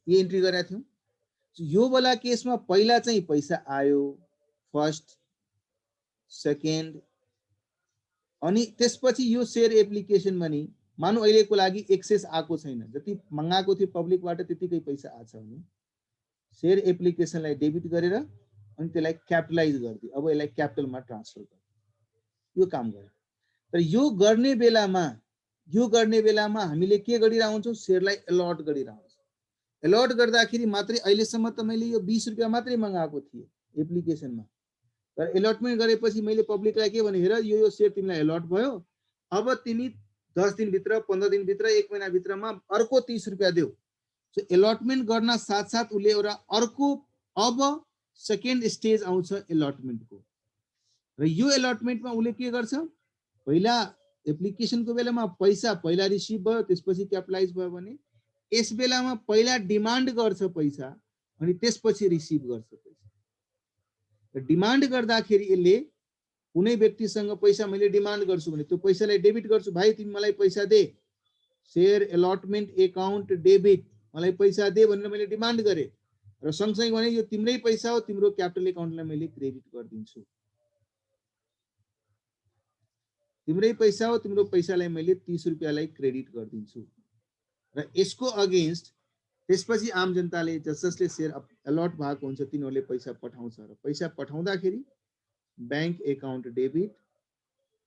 ये इन्ट्री गरेका थियौँ। यो वाला केसमा पहिला चाहिँ पैसा आयो फर्स्ट सेकेन्ड, अनि त्यसपछि यो शेयर एप्लिकेसनमा नि मानौ अहिलेको लागि एक्सेस आएको छैन, जति मगाएको थियो पब्लिकबाट त्यतिकै पैसा आछ भने शेयर एप्लिकेसनलाई डेबिट गरेर अनि त्यसलाई क्यापिटलाइज गरिदियो। अब यसलाई क्यापिटलमा ट्रान्सफर गर्यो, यो काम गर्यो। तर यो गर्ने बेलामा हामीले के गरिरहेका हुन्छौँ, शेयरलाई अलट गरिरहेका हुन्छौँ। अलट गर्दाखेरि मात्रै अहिलेसम्म त मैले यो 20 रुपैयाँ मात्रै मगाएको थिएँ एप्लिकेसनमा, तर अलटमेन्ट गरेपछि मैले पब्लिकलाई के भने, हेर यो शेयर तिमीलाई अलट भयो, अब तिमी 10 दिनभित्र 15 दिनभित्र 1 महिनाभित्रमा अर्को 30 रुपैयाँ देऊ। सो अलटमेन्ट गर्न साथसाथ उसले एउटा अर्को अब सेकेन्ड स्टेज आउँछ अलटमेन्टको, र यो अलटमेन्टमा उसले के गर्छ, पहिला एप्लिकेसनको बेलामा पैसा पहिला रिसिभ भयो, त्यसपछि क्यापिटलाइज भयो भने यस बेलामा पहिला डिमान्ड गर्छ पैसा, अनि त्यसपछि रिसिभ गर्छ पैसा। डिमान्ड गर्दाखेरि यसले कुनै व्यक्तिसँग पैसा मैले डिमान्ड गर्छु भने त्यो पैसालाई डेबिट गर्छु, भाइ तिमी मलाई पैसा they, share allotment account debit, मलाई पैसा दे भनेर मैले डिमान्ड गरेँ, र सँगसँगै भने यो तिम्रै पैसा हो, तिम्रो क्यापिटल एकाउन्टलाई मैले क्रेडिट गरिदिन्छु। तिम्रै पैसा हो, तिम्रो पैसालाई मैले 30 रुपैयाँलाई क्रेडिट गरिदिन्छु। र यसको अगेन्स्ट त्यसपछि आम जनताले जसले शेयर अलट भएको हुन्छ तिनीहरूले पैसा पठाउँछ, र पैसा पठाउँदाखेरि bank account debit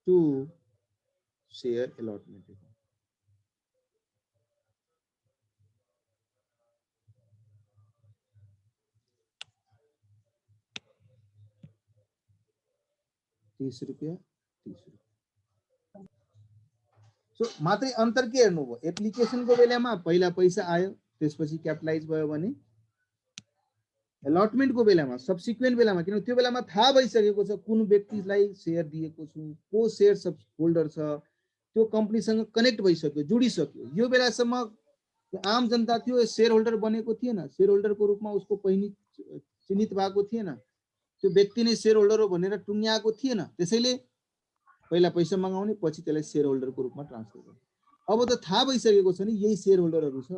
to share allotment account. ₹30 ₹30। So मात्रै अन्तर के हेर्नुभयो, एप्लिकेसनको बेलामा पहिला पैसा आयो त्यसपछि क्यापिटलाइज भयो भने अलटमेन्टको बेलामा सब्सिक्वेन्ट बेलामा, किनभने त्यो बेलामा थाहा भइसकेको छ कुन व्यक्तिलाई शेयर दिएको छु, को शेयर सब होल्डर छ, त्यो कम्पनीसँग कनेक्ट भइसक्यो, जुडिसक्यो। यो बेलासम्म आम जनता थियो शेयर होल्डर बनेको थिएन, शेयर होल्डरको रूपमा उसको पहिनी चिन्हित भएको थिएन। त्यो व्यक्ति नै शेयर होल्डर हो भनेर टुङ्ग्याएको थिएन। त्यसैले पहिला पैसा मगाउने, पछि त्यसलाई शेयर होल्डरको रूपमा ट्रान्सफर गर्ने। अब त थाहा भइसकेको छ नि यही शेयर होल्डरहरू छ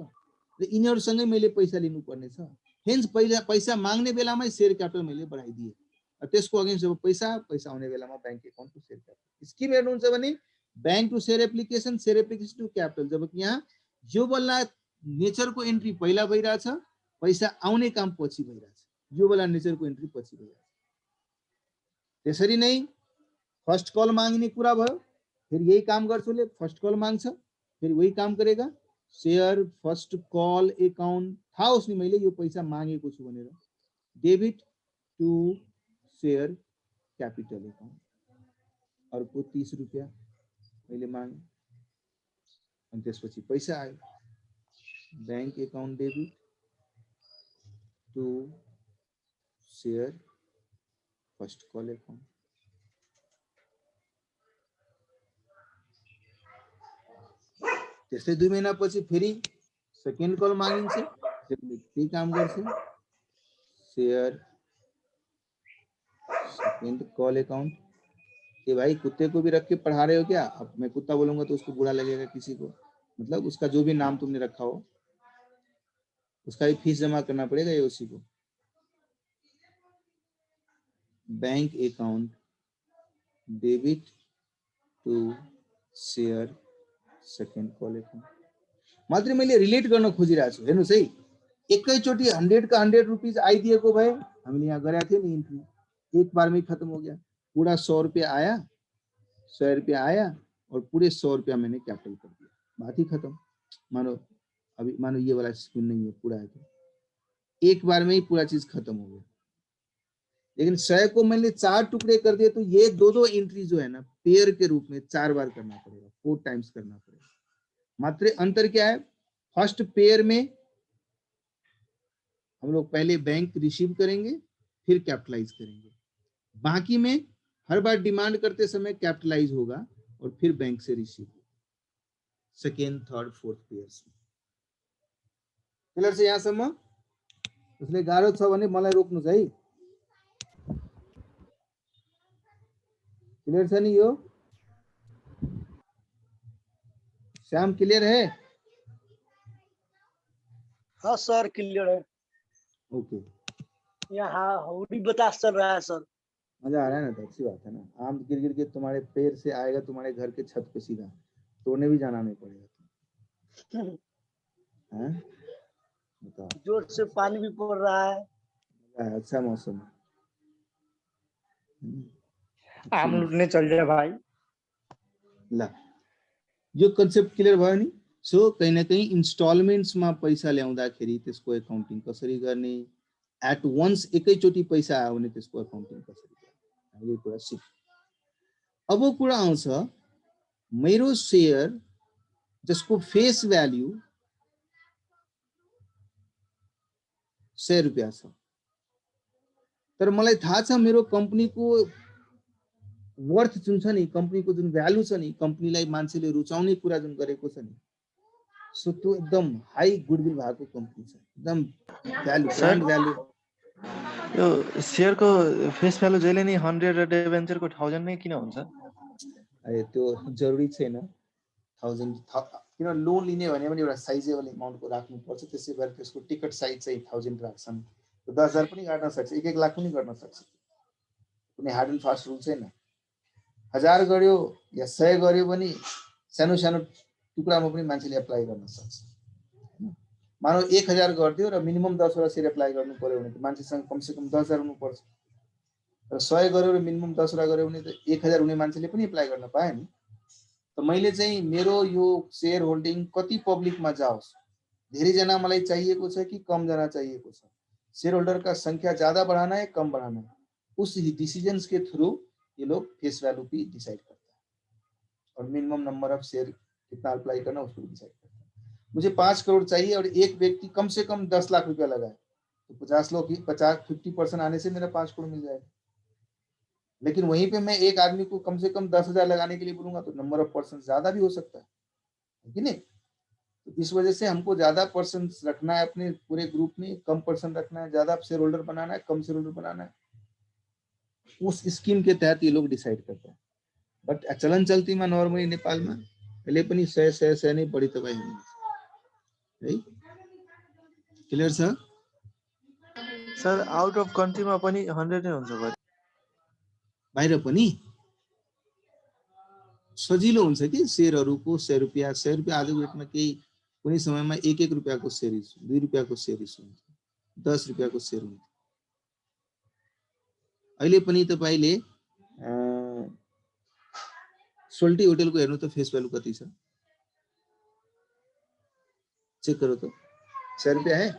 र यिनीहरूसँगै मैले पैसा लिनुपर्ने छ। हेन्स पहिला पैसा माग्ने बेलामै शेयर क्यापिटल मैले बढाइदिएँ। त्यसको अगेन्स्ट जब पैसा आउने बेलामा bank account to share capital scheme हेर्नुहुन्छ भने bank to share application to capital, जबकि यहाँ यो वाला नेचरको एन्ट्री पहिला भइरहेछ, पैसा आउने काम पछि भइरहेछ। यो वाला नेचरको एन्ट्री पछि भइरहेछ। त्यसरी नै फर्स्ट कल माग्ने कुरा भयो, फेरि यही काम गर्छ उसले, फर्स्ट कल माग्छ, फेरि वही काम गरेगा। शेयर फर्स्ट कल एकाउन्ट थाहा होस् नि मैले यो पैसा मागेको छु भनेर, debit to share capital account, अर्को 30 रुपियाँ मैले मागेँ अनि त्यसपछि पैसा आयो। Bank account debit to share first call account. त्यस्तै 2 महिनापछि फेरि सेकेन्ड कल मागिन्छ, त्यही काम गर्छ, शेयर सेकेंड कॉल अकाउंट। ये भाई कुत्ते को भी रख के पढ़ा रहे हो क्या? अब मैं कुत्ता बोलूंगा तो उसको बुरा लगेगा किसी को, मतलब उसका जो भी नाम तुमने रखा हो उसका भी फीस जमा करना पड़ेगा ये उसी को। Bank account debit to share second call account. मात्र मैले रिलेट गर्न खोजिरहेको छु। हेर्नुस् है, एकैचोटी 100 का 100 रुपीज आइदिएको भए हामीले यहाँ गरेका थियौं नि एंट्री, एक बार में खत्म हो गया। पूरा 100 रुपया आया, 100 रुपया आया और पूरे 100 रुपया मैंने कैपिटल कर दिया, बात ही खत्म। मानो ये वाला स्कीम नहीं है, पूरा है तो एक बार में ही पूरा चीज खत्म हो गया। लेकिन 100 को मैंने 4 टुकड़े कर दिए तो ये दो एंट्री जो है ना पेयर के रूप में 4 बार करना पड़ेगा, 4 टाइम्स करना पड़ेगा। मात्र अंतर क्या है, फर्स्ट पेयर में हम लोग पहले बैंक रिसीव करेंगे फिर कैपिटलाइज करेंगे, बाकी में हर बार डिमांड करते समय कैपिटलाइज होगा और फिर बैंक से रिसीव होगा सेकेंड थर्ड फोर्थ पेयर्स में। क्लियर से यहाँसम्म? उसले गाह्रो छ भने मलाई रोक्नुस् है। क्लियर छ नि यो? श्याम क्लियर है? हाँ सर क्लियर है। ओके, यहाँ हौडी बतास चल रहा है सर। मजा आ रहा है ना? तो अच्छी बात है ना। आम गिर गिर के तुम्हारे पैर से आएगा तुम्हारे घर के छत पे सीधा, तोड़ने भी जाना नहीं पड़ेगा। हैं? बताओ। जोर से पानी भी पड़ रहा है। अच्छा मौसम। आम लुट्ने चल जाए भाई। ला, यो कन्सेप्ट क्लियर भयो नि? सो कहीं ना कहीं इन्स्टलमेन्ट्स में पैसा ल्याउँदाखेरि त्यसको अकाउन्टिङ कसरी गर्ने, एट वन्स एकैचोटी पैसा आयो भने त्यसको अकाउन्टिङ कसरी गर्ने, यो कुरा सिक। अब कुरा आउँछ मेरो शेयर जसको फेस भ्याल्यु 100 रुपैयाँ छ, तर मलाई थाहा छ मेरो कम्पनीको वर्थ जुन छ नि, कम्पनीको जुन भ्यालु छ नि, कम्पनीलाई मान्छेले रुचाउने कुरा जुन गरेको छ नि, सो त्यो एकदम हाई गुडविल भएको कम्पनी छ, एकदम भ्यालु, ब्रान्ड भ्यालु। यो शेयरको फेस भ्यालु जहिले नै 100 र डिबेन्चरको 1000 नै किन हुन्छ? अरे त्यो जरुरी छैन 1000, किन लोन लिने भने पनि एउटा साइजेबल अमाउन्टको राख्नु पर्छ, त्यसै गरी त्यसको टिकट साइज चाहिँ 1000 राख्छन्। 10,000 पनि गर्न सक्छ, 1 लाख पनि गर्न सक्छ, कुनै हार्ड एन्ड फास्ट रुल छैन। 1000 गर्यो या 100 गर्यो पनि सानो सानो टुक्रामा पनि मान्छेले एप्लाई गर्न सक्छ। मानौ 1000 गरिदियो र मिनिमम 10 वटा शेयर एप्लाई गर्नु पर्यो भने त मान्छेसँग कमसे कम 10,000 हुनु पर्छ, र 100 गर्यो र मिनिमम 10 वटा गर्यो भने त 1000 हुने मान्छेले पनि एप्लाई गर्न पाए नि। त मैले चाहिँ मेरो यो शेयर होल्डिङ कति पब्लिकमा जाओस्, धेरै जना मलाई चाहिएको छ कि कम जना चाहिएको छ, शेयर होल्डर का संख्या ज्यादा बढ़ाना है कम बढ़ाना है, उस डिसीजंस के थ्रू ये लोग फेस वैल्यू भी डिसाइड करता है और मिनिमम नंबर ऑफ शेयर कितना अप्लाई करना उसको डिसाइड करता है। मुझे 5 करोड़ चाहिए और एक व्यक्ति कम से कम 10 लाख रुपया लगाए तो 50% आने से मेरा 5 करोड़ मिल जाएगा। लेकिन वहीं पे मैं एक आदमी को कम से कम 10,000 लगाने के लिए बोलूंगा तो नंबर ऑफ पर्सन ज्यादा भी हो सकता है कि नहीं? तो इस वजह से हमको ज्यादा पर्सन रखना है अपने पूरे ग्रुप में, कम पर्सन रखना है, ज्यादा शेयर होल्डर बनाना है, कम शेयर होल्डर बनाना है। उस स्कीम के तहत ये लोग डिसाइड करता है। बट चलन चल्ती में नॉर्मली नेपाल में पहले पनि 100 नै बढी तपाईँ है। क्लियर छ सर आउट अफ कन्ट्रीमा पनि 100 नै हुन्छ बढी। बाहिर पनि सजिलो हुन्छ कि शेयरहरूको 100 रुपैयाँ आजको डेटमा केही कुनै समयमा 1 रुपैयाँको शेयर इस्यु, 2 रुपैयाँको शेयर इस्यु हुन्छ, 10 रुपैयाँको शेयर हुन्छ। अहिले पनि तपाईले सोल्टी होटलको हेर्नु त फेस भ्यालु कति छ, चेक करो तो 100 रुपया है?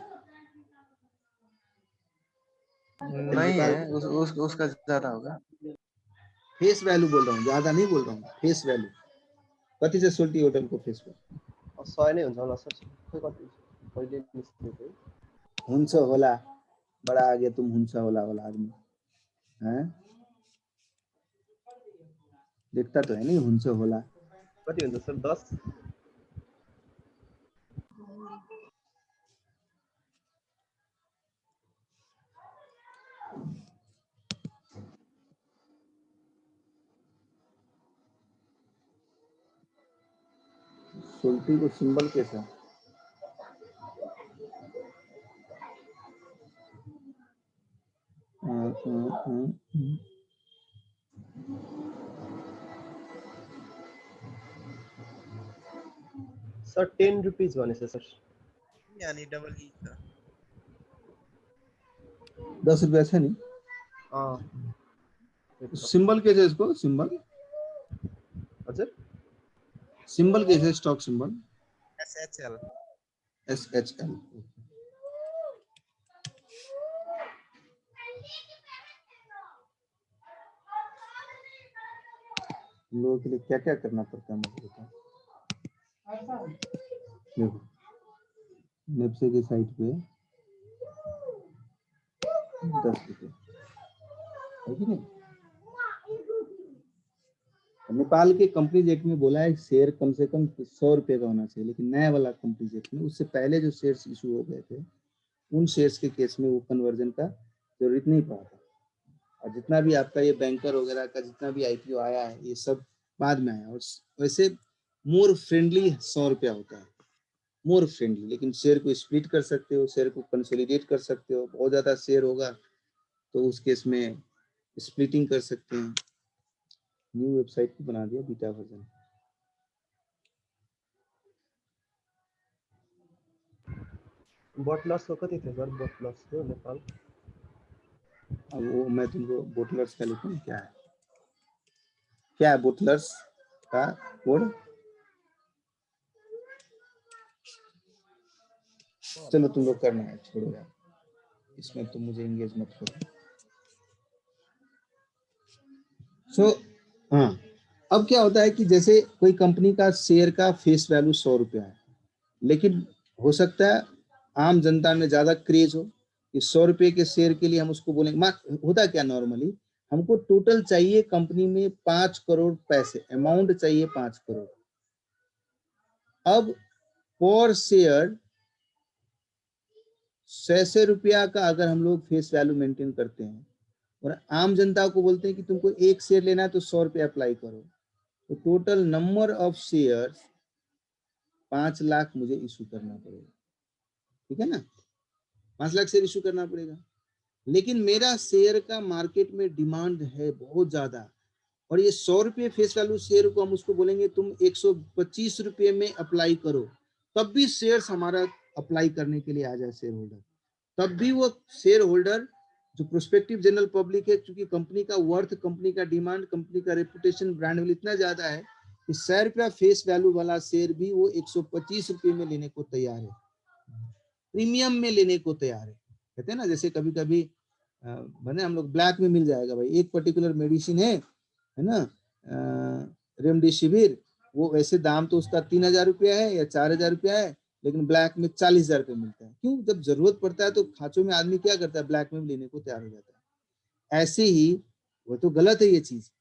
नहीं है, उसका ज्यादा होगा। फेस वैल्यू बोल रहा हूँ, ज्यादा नहीं बोल रहा हूँ, फेस वैल्यू कति छ सोल्टी होटल को फेस वैल्यू? 100 नै हुन्छ होला सर, कति पहिले निस्केको हुन्छ होला, बड़ा आगे तुम हुन्छ होला आदमी हैं, देखता तो है नहीं हुन्छ होला कति हुन्छ सर? 10 सोल्टी को सिंबल कैसा? सर 10 रुपीज भनेछ सर, यानी डबल ई छ। 10 रुपया छ नि? सिंबल कैसे है इसको? सिंबल हजुर सिंबल कैसे? Stock symbol SHL। SHL। लोगों के लिए क्या क्या करना पड़ता है मुझे बताओ। देखो नेप्से की साइट पे 10 रुपये है कि नहीं? नेपाल के कंपनीज एक्ट में बोला है शेयर कम से कम 100 रुपये का होना चाहिए, लेकिन नया वाला कंपनीज एक्ट में उससे पहले जो शेयर्स इशू हो गए थे उन शेयर्स के केस में वो कन्वर्जन का जरूरत नहीं पड़ा था। और जितना भी आपका ये बैंकर वगैरह का जितना भी IPO आया है ये सब बाद में आया, और वैसे मोर फ्रेंडली 100 रुपया होता है, मोर फ्रेंडली। लेकिन शेयर को स्प्लिट कर सकते हो, शेयर को कंसोलिडेट कर सकते हो, बहुत ज्यादा शेयर होगा तो उस केस में स्प्लिटिंग कर सकते हैं। न्यू वेबसाइट को बना दिया बीटा वर्जन। बटलर्स को कति थियो सर? बटलर्स को नेपाल अब वो मैं तुमको बोटलर्स का लिखूं, क्या है क्या है बोटलर्स का कोड? चलो तुम लोग करना है, छोड़ो यार, इसमें तुम मुझे एंगेज मत करो। हाँ, अब क्या होता है कि जैसे कोई कंपनी का शेयर का फेस वैल्यू 100 रुपया है, लेकिन हो सकता है आम जनता में ज्यादा क्रेज हो कि 100 रुपये के शेयर के लिए हम उसको बोलेंगे। होता क्या नॉर्मली, हमको टोटल चाहिए कंपनी में 5 करोड़ पैसे, अमाउंट चाहिए 5 करोड़। अब पर शेयर 100 रुपया का अगर हम लोग फेस वैल्यू मेंटेन करते हैं और आम जनता को बोलते हैं कि तुमको एक शेयर लेना है तो 100 रुपया अप्लाई करो, तो total number of shares 5 lakh मुझे इशू करना पड़ेगा, ठीक है ना? 5 लाख शेयर इशू करना पड़ेगा। लेकिन मेरा शेयर का मार्केट में डिमांड है बहुत ज्यादा, और ये 100 रुपये फेस वैल्यू शेयर को हम उसको बोलेंगे तुम 125 रुपये में अप्लाई करो, तब भी शेयर्स हमारा अप्लाई करने के लिए आ जाए शेयर होल्डर, तब भी वो शेयर होल्डर जो प्रोस्पेक्टिव जनरल पब्लिक है, क्योंकि कंपनी का वर्थ, कंपनी का डिमांड, कंपनी का रेपुटेशन, ब्रांड वैल्यू इतना ज्यादा है कि 100 रुपया फेस वैल्यू वाला शेयर भी वो 125 रुपये में लेने को तैयार है, प्रीमियम में लेने को तैयार है। कहते हैं ना, जैसे कभी कभी बने हम लोग ब्लैक में मिल जाएगा भाई, एक पर्टिकुलर मेडिसिन है ना, रेमडेसिविर, वो वैसे दाम तो उसका 3000 रुपया है या 4000 रुपया है, लेकिन ब्लैक में 40,000 रुपये मिलता है। क्यों? जब जरूरत पड़ता है तो खांचों में आदमी क्या करता है, ब्लैक में भी लेने को तैयार हो जाता है। ऐसे ही वो तो गलत है ये चीज,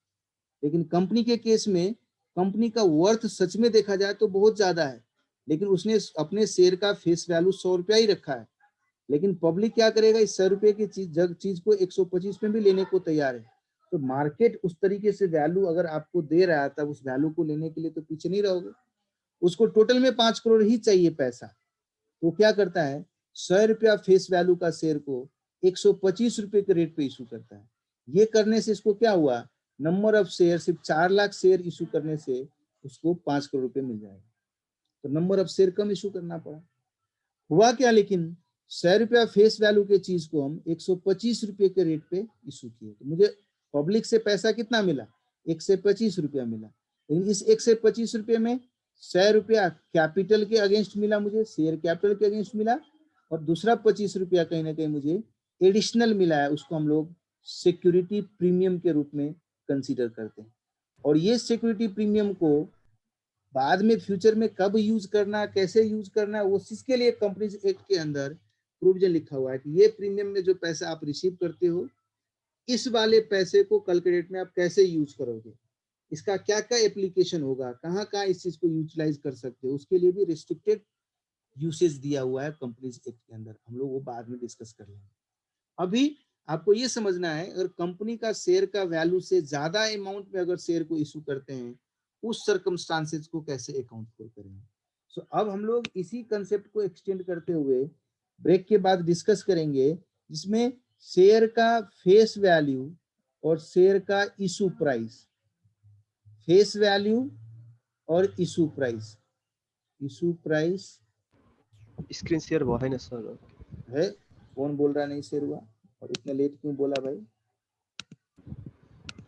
लेकिन कंपनी के केस में कंपनी का वर्थ सच में देखा जाए तो बहुत ज्यादा है, लेकिन उसने अपने शेयर का फेस वैल्यू 100 रुपया ही रखा है, लेकिन पब्लिक क्या करेगा, इस 100 रुपये की चीज को 125 में भी लेने को तैयार है। तो मार्केट उस तरीके से वैल्यू अगर आपको दे रहा है तब उस वैल्यू को लेने के लिए तो पीछे नहीं रहोगे। उसको टोटल में 5 करोड़ ही चाहिए पैसा, तो क्या करता है 100 रुपया फेस वैल्यू का शेयर को 125 रुपए के रेट पे इशू करता है। ये करने से इसको क्या हुआ, नंबर ऑफ शेयर सिर्फ 4 लाख शेयर इशू करने से उसको 5 करोड़ रुपए मिल जाएगा। तो number of share com issue करना पड़ा। हुआ क्या, लेकिन 100 रुपया फेस वैल्यू के चीज को हम 125 रुपए के रेट पे इशू किए, तो मुझे पब्लिक से पैसा कितना मिला, 125 रुपया मिला। लेकिन इस 125 रुपये में 100 रुपया कैपिटल के अगेंस्ट मिला, मुझे शेयर कैपिटल के अगेंस्ट मिला, और दूसरा 25 रुपया कहीं ना कहीं मुझे एडिशनल मिला है, उसको हम लोग सिक्योरिटी प्रीमियम के रूप में कंसीडर करते हैं। और ये सिक्योरिटी प्रीमियम को बाद में फ्यूचर में कब यूज करना, कैसे यूज करना, वो इसके लिए कंपनीज एक्ट के अंदर प्रोविजन लिखा हुआ है कि ये प्रीमियम में जो पैसा आप रिसीव करते हो, इस वाले पैसे को कल के डेट में आप कैसे यूज करोगे, इसका क्या क्या एप्लीकेशन होगा, कहाँ कहाँ इस चीज को यूटिलाइज कर सकते हो, उसके लिए भी रिस्ट्रिक्टेड यूसेज दिया हुआ है कंपनीज एक्ट के अंदर। हम लोग वो बाद में डिस्कस कर लेंगे। अभी आपको ये समझना है, अगर कंपनी का शेयर का वैल्यू से ज्यादा अमाउंट में अगर शेयर को इशू करते हैं, उस सर्कमस्टांसेस को कैसे अकाउंट फॉर करेंगे। सो अब हम लोग इसी कंसेप्ट को एक्सटेंड करते हुए ब्रेक के बाद डिस्कस करेंगे, जिसमें शेयर का फेस वैल्यू और शेयर का इशू प्राइस, फेस वैल्यू और issue price. Issue price screen share भएन सर। है, कौन बोल रहा नहीं शेयर हुआ, और इतना लेट क्यों बोला भाई?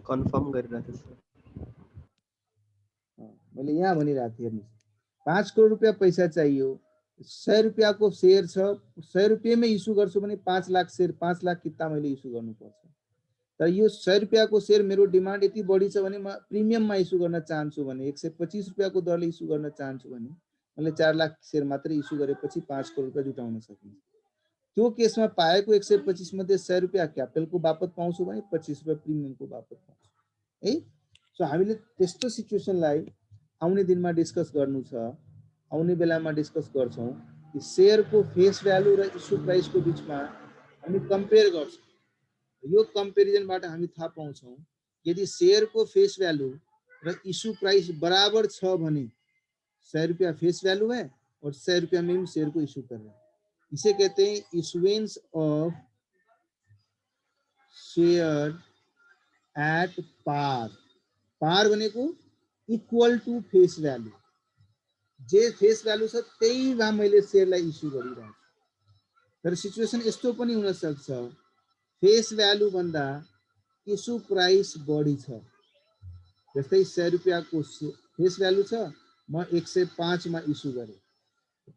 कन्फर्म गरिरहेको छु सर। मैले यहाँ भनिरहेको थिएँ, हेर्नुहोस् 5 करोड रुपया पैसा चाहिए हो, 100 रुपया को शेयर छ, 100 रुपये में इशू गर्छु भने 5 लाख शेयर, 5 लाख किता मैले इशू गर्नुपर्छ। तर यो 100 रुपया को शेयर मेरो डिमान्ड यति बढी छ भने म प्रिमियममा इशू गर्न चाहन्छु भने, 125 रुपया को दरले इशू गर्न चाहन्छु भने मैले 4 लाख शेयर मात्रै इशू गरेपछि 5 करोड रुपया जुटाउन सकिन्छ। त्यो केसमा पाएको 125 मध्ये 100 रुपया क्यापिटलको बापत पाउँछु भने 25 रुपया प्रिमियमको बापत पाउँछु है। सो हामीले त्यस्तो सिचुएसनलाई आउने दिनमा डिस्कस गर्नु छ, आउने बेलामा डिस्कस गर्छौं कि शेयरको फेस भ्यालु र इशू प्राइसको बीचमा हामी कम्पेयर गर्छौं। यो कम्पेरिजनबाट हामी थाहा पाउँछौं यदि शेयरको फेस भ्यालु र इशू प्राइस बराबर छ भने 100 रुपया फेस वैल्यू है और 100 रुपया में भी शेयर को इशू कर रहे हैं, इसे कहते हैं issuance of share at par. Par भनेको इक्वल टू फेस वैल्यू, जे फेस वैल्यू छ त्यही भए मैले शेयरलाई इशू गरिरहेको छु। तर सिचुएसन यस्तो पनि हुन सक्छ फेस वैल्यू भन्दा इशू प्राइस बढी छ। जस्तै 100 रुपयाको फेस वैल्यू छ, म 105 मा इशू गरे,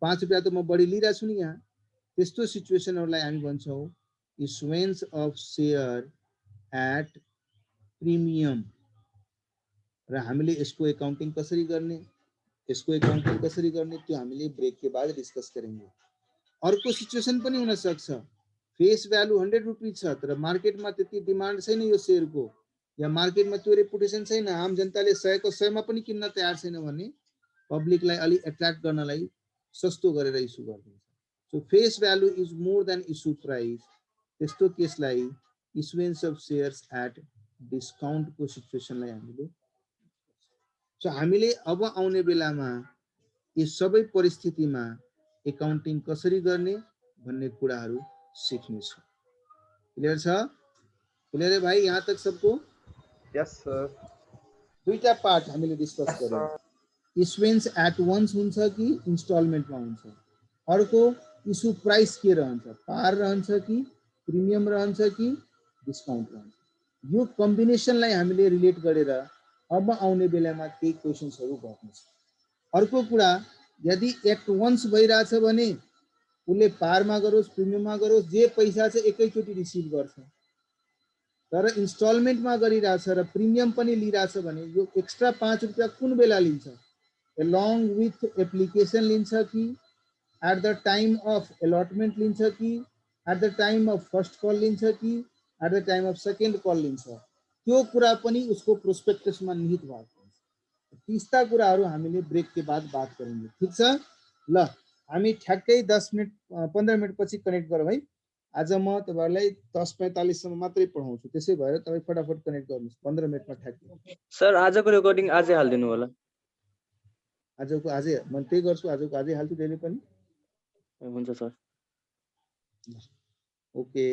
5 रुपया त म बढी लिइरहेको छु नि यहाँ। त्यस्तो सिचुएसनहरुलाई हामी भन्छौं इशुएन्स अफ शेयर एट प्रिमियम। र हामीले यसको अकाउन्टिङ कसरी गर्ने, त्यो हामीले ब्रेक के बाद डिस्कस करेंगे। अर्को सिचुएसन पनि हुन सक्छ फेस भ्यालु 100 रुपीज छ तर मार्केटमा त्यति डिमान्ड छैन यो शेयरको, या मार्केटमा त्यो रेपुटेसन छैन, आम जनताले 100 को 100 मा पनि किन्न तयार छैन भने पब्लिकलाई अलि एट्र्याक्ट गर्नलाई सस्तो गरेर इशू गरिदिन्छ। So face value is more than issue price, त्यस्तो केसलाई इशुएन्स अफ शेयर्स एट डिस्काउन्ट को सिचुएसनलाई हामीले। सो हामीले अब आउने बेलामा यी सबै परिस्थितिमा एकाउन्टिङ कसरी गर्ने भन्ने कुराहरू सिक्नेछौँ। क्लियर छ? क्लियर है भाइ, यहाँ तक सबको? यस सर। दुईटा पार्ट हामीले डिस्कस गर्यौं, इशुएन्स एट वन्स हुन्छ कि इन्स्टलमेन्टमा हुन्छ, अर्को इशू प्राइस के रहन्छ, पार रहन्छ कि प्रिमियम रहन्छ कि डिस्काउन्ट रहन्छ। यो कम्बिनेसनलाई हामीले रिलेट गरेर अब आउने बेलामा केही क्वेशन्सहरू गर्नेछ। अर्को कुरा, यदि एट वन्स भइरहेछ भने उसले पारमा गरोस् प्रिमियममा गरोस् जे पैसा छ एकैचोटि रिसिभ गर्छ, तर इन्स्टलमेन्टमा गरिरहेछ र प्रिमियम पनि लिइरहेछ भने यो एक्स्ट्रा 5 रुपैयाँ कुन बेला लिन्छ, एलोङ विथ एप्लिकेसन लिन्छ कि at the time of allotment लिन्छ कि at the time of first call लिन्छ कि at the time of second call लिन्छ, त्यो कुरा पनि उसको प्रोस्पेक्टसमा निहित भएको हुन्छ। तीस्ता कुराहरू हामीले ब्रेक के बाद बात करेंगे। ठीक छ? ल हामी ठ्याक्कै 10 मिनट 15 मिनट पछि कनेक्ट गरौँ है। आज म तपाईहरुलाई 10:45 सम्म मात्रै पढाउँछु, त्यसै भएर तपाई फटाफट कनेक्ट गर्नुस्, 15 मिनेटमा ठ्याक्कै। सर आजको रेकर्डिङ आजै हाल्दिनु होला। आजको आजै म त्यही गर्छु, आजको आजै हाल्छु जहिले पनि। हुन्छ सर। ओके।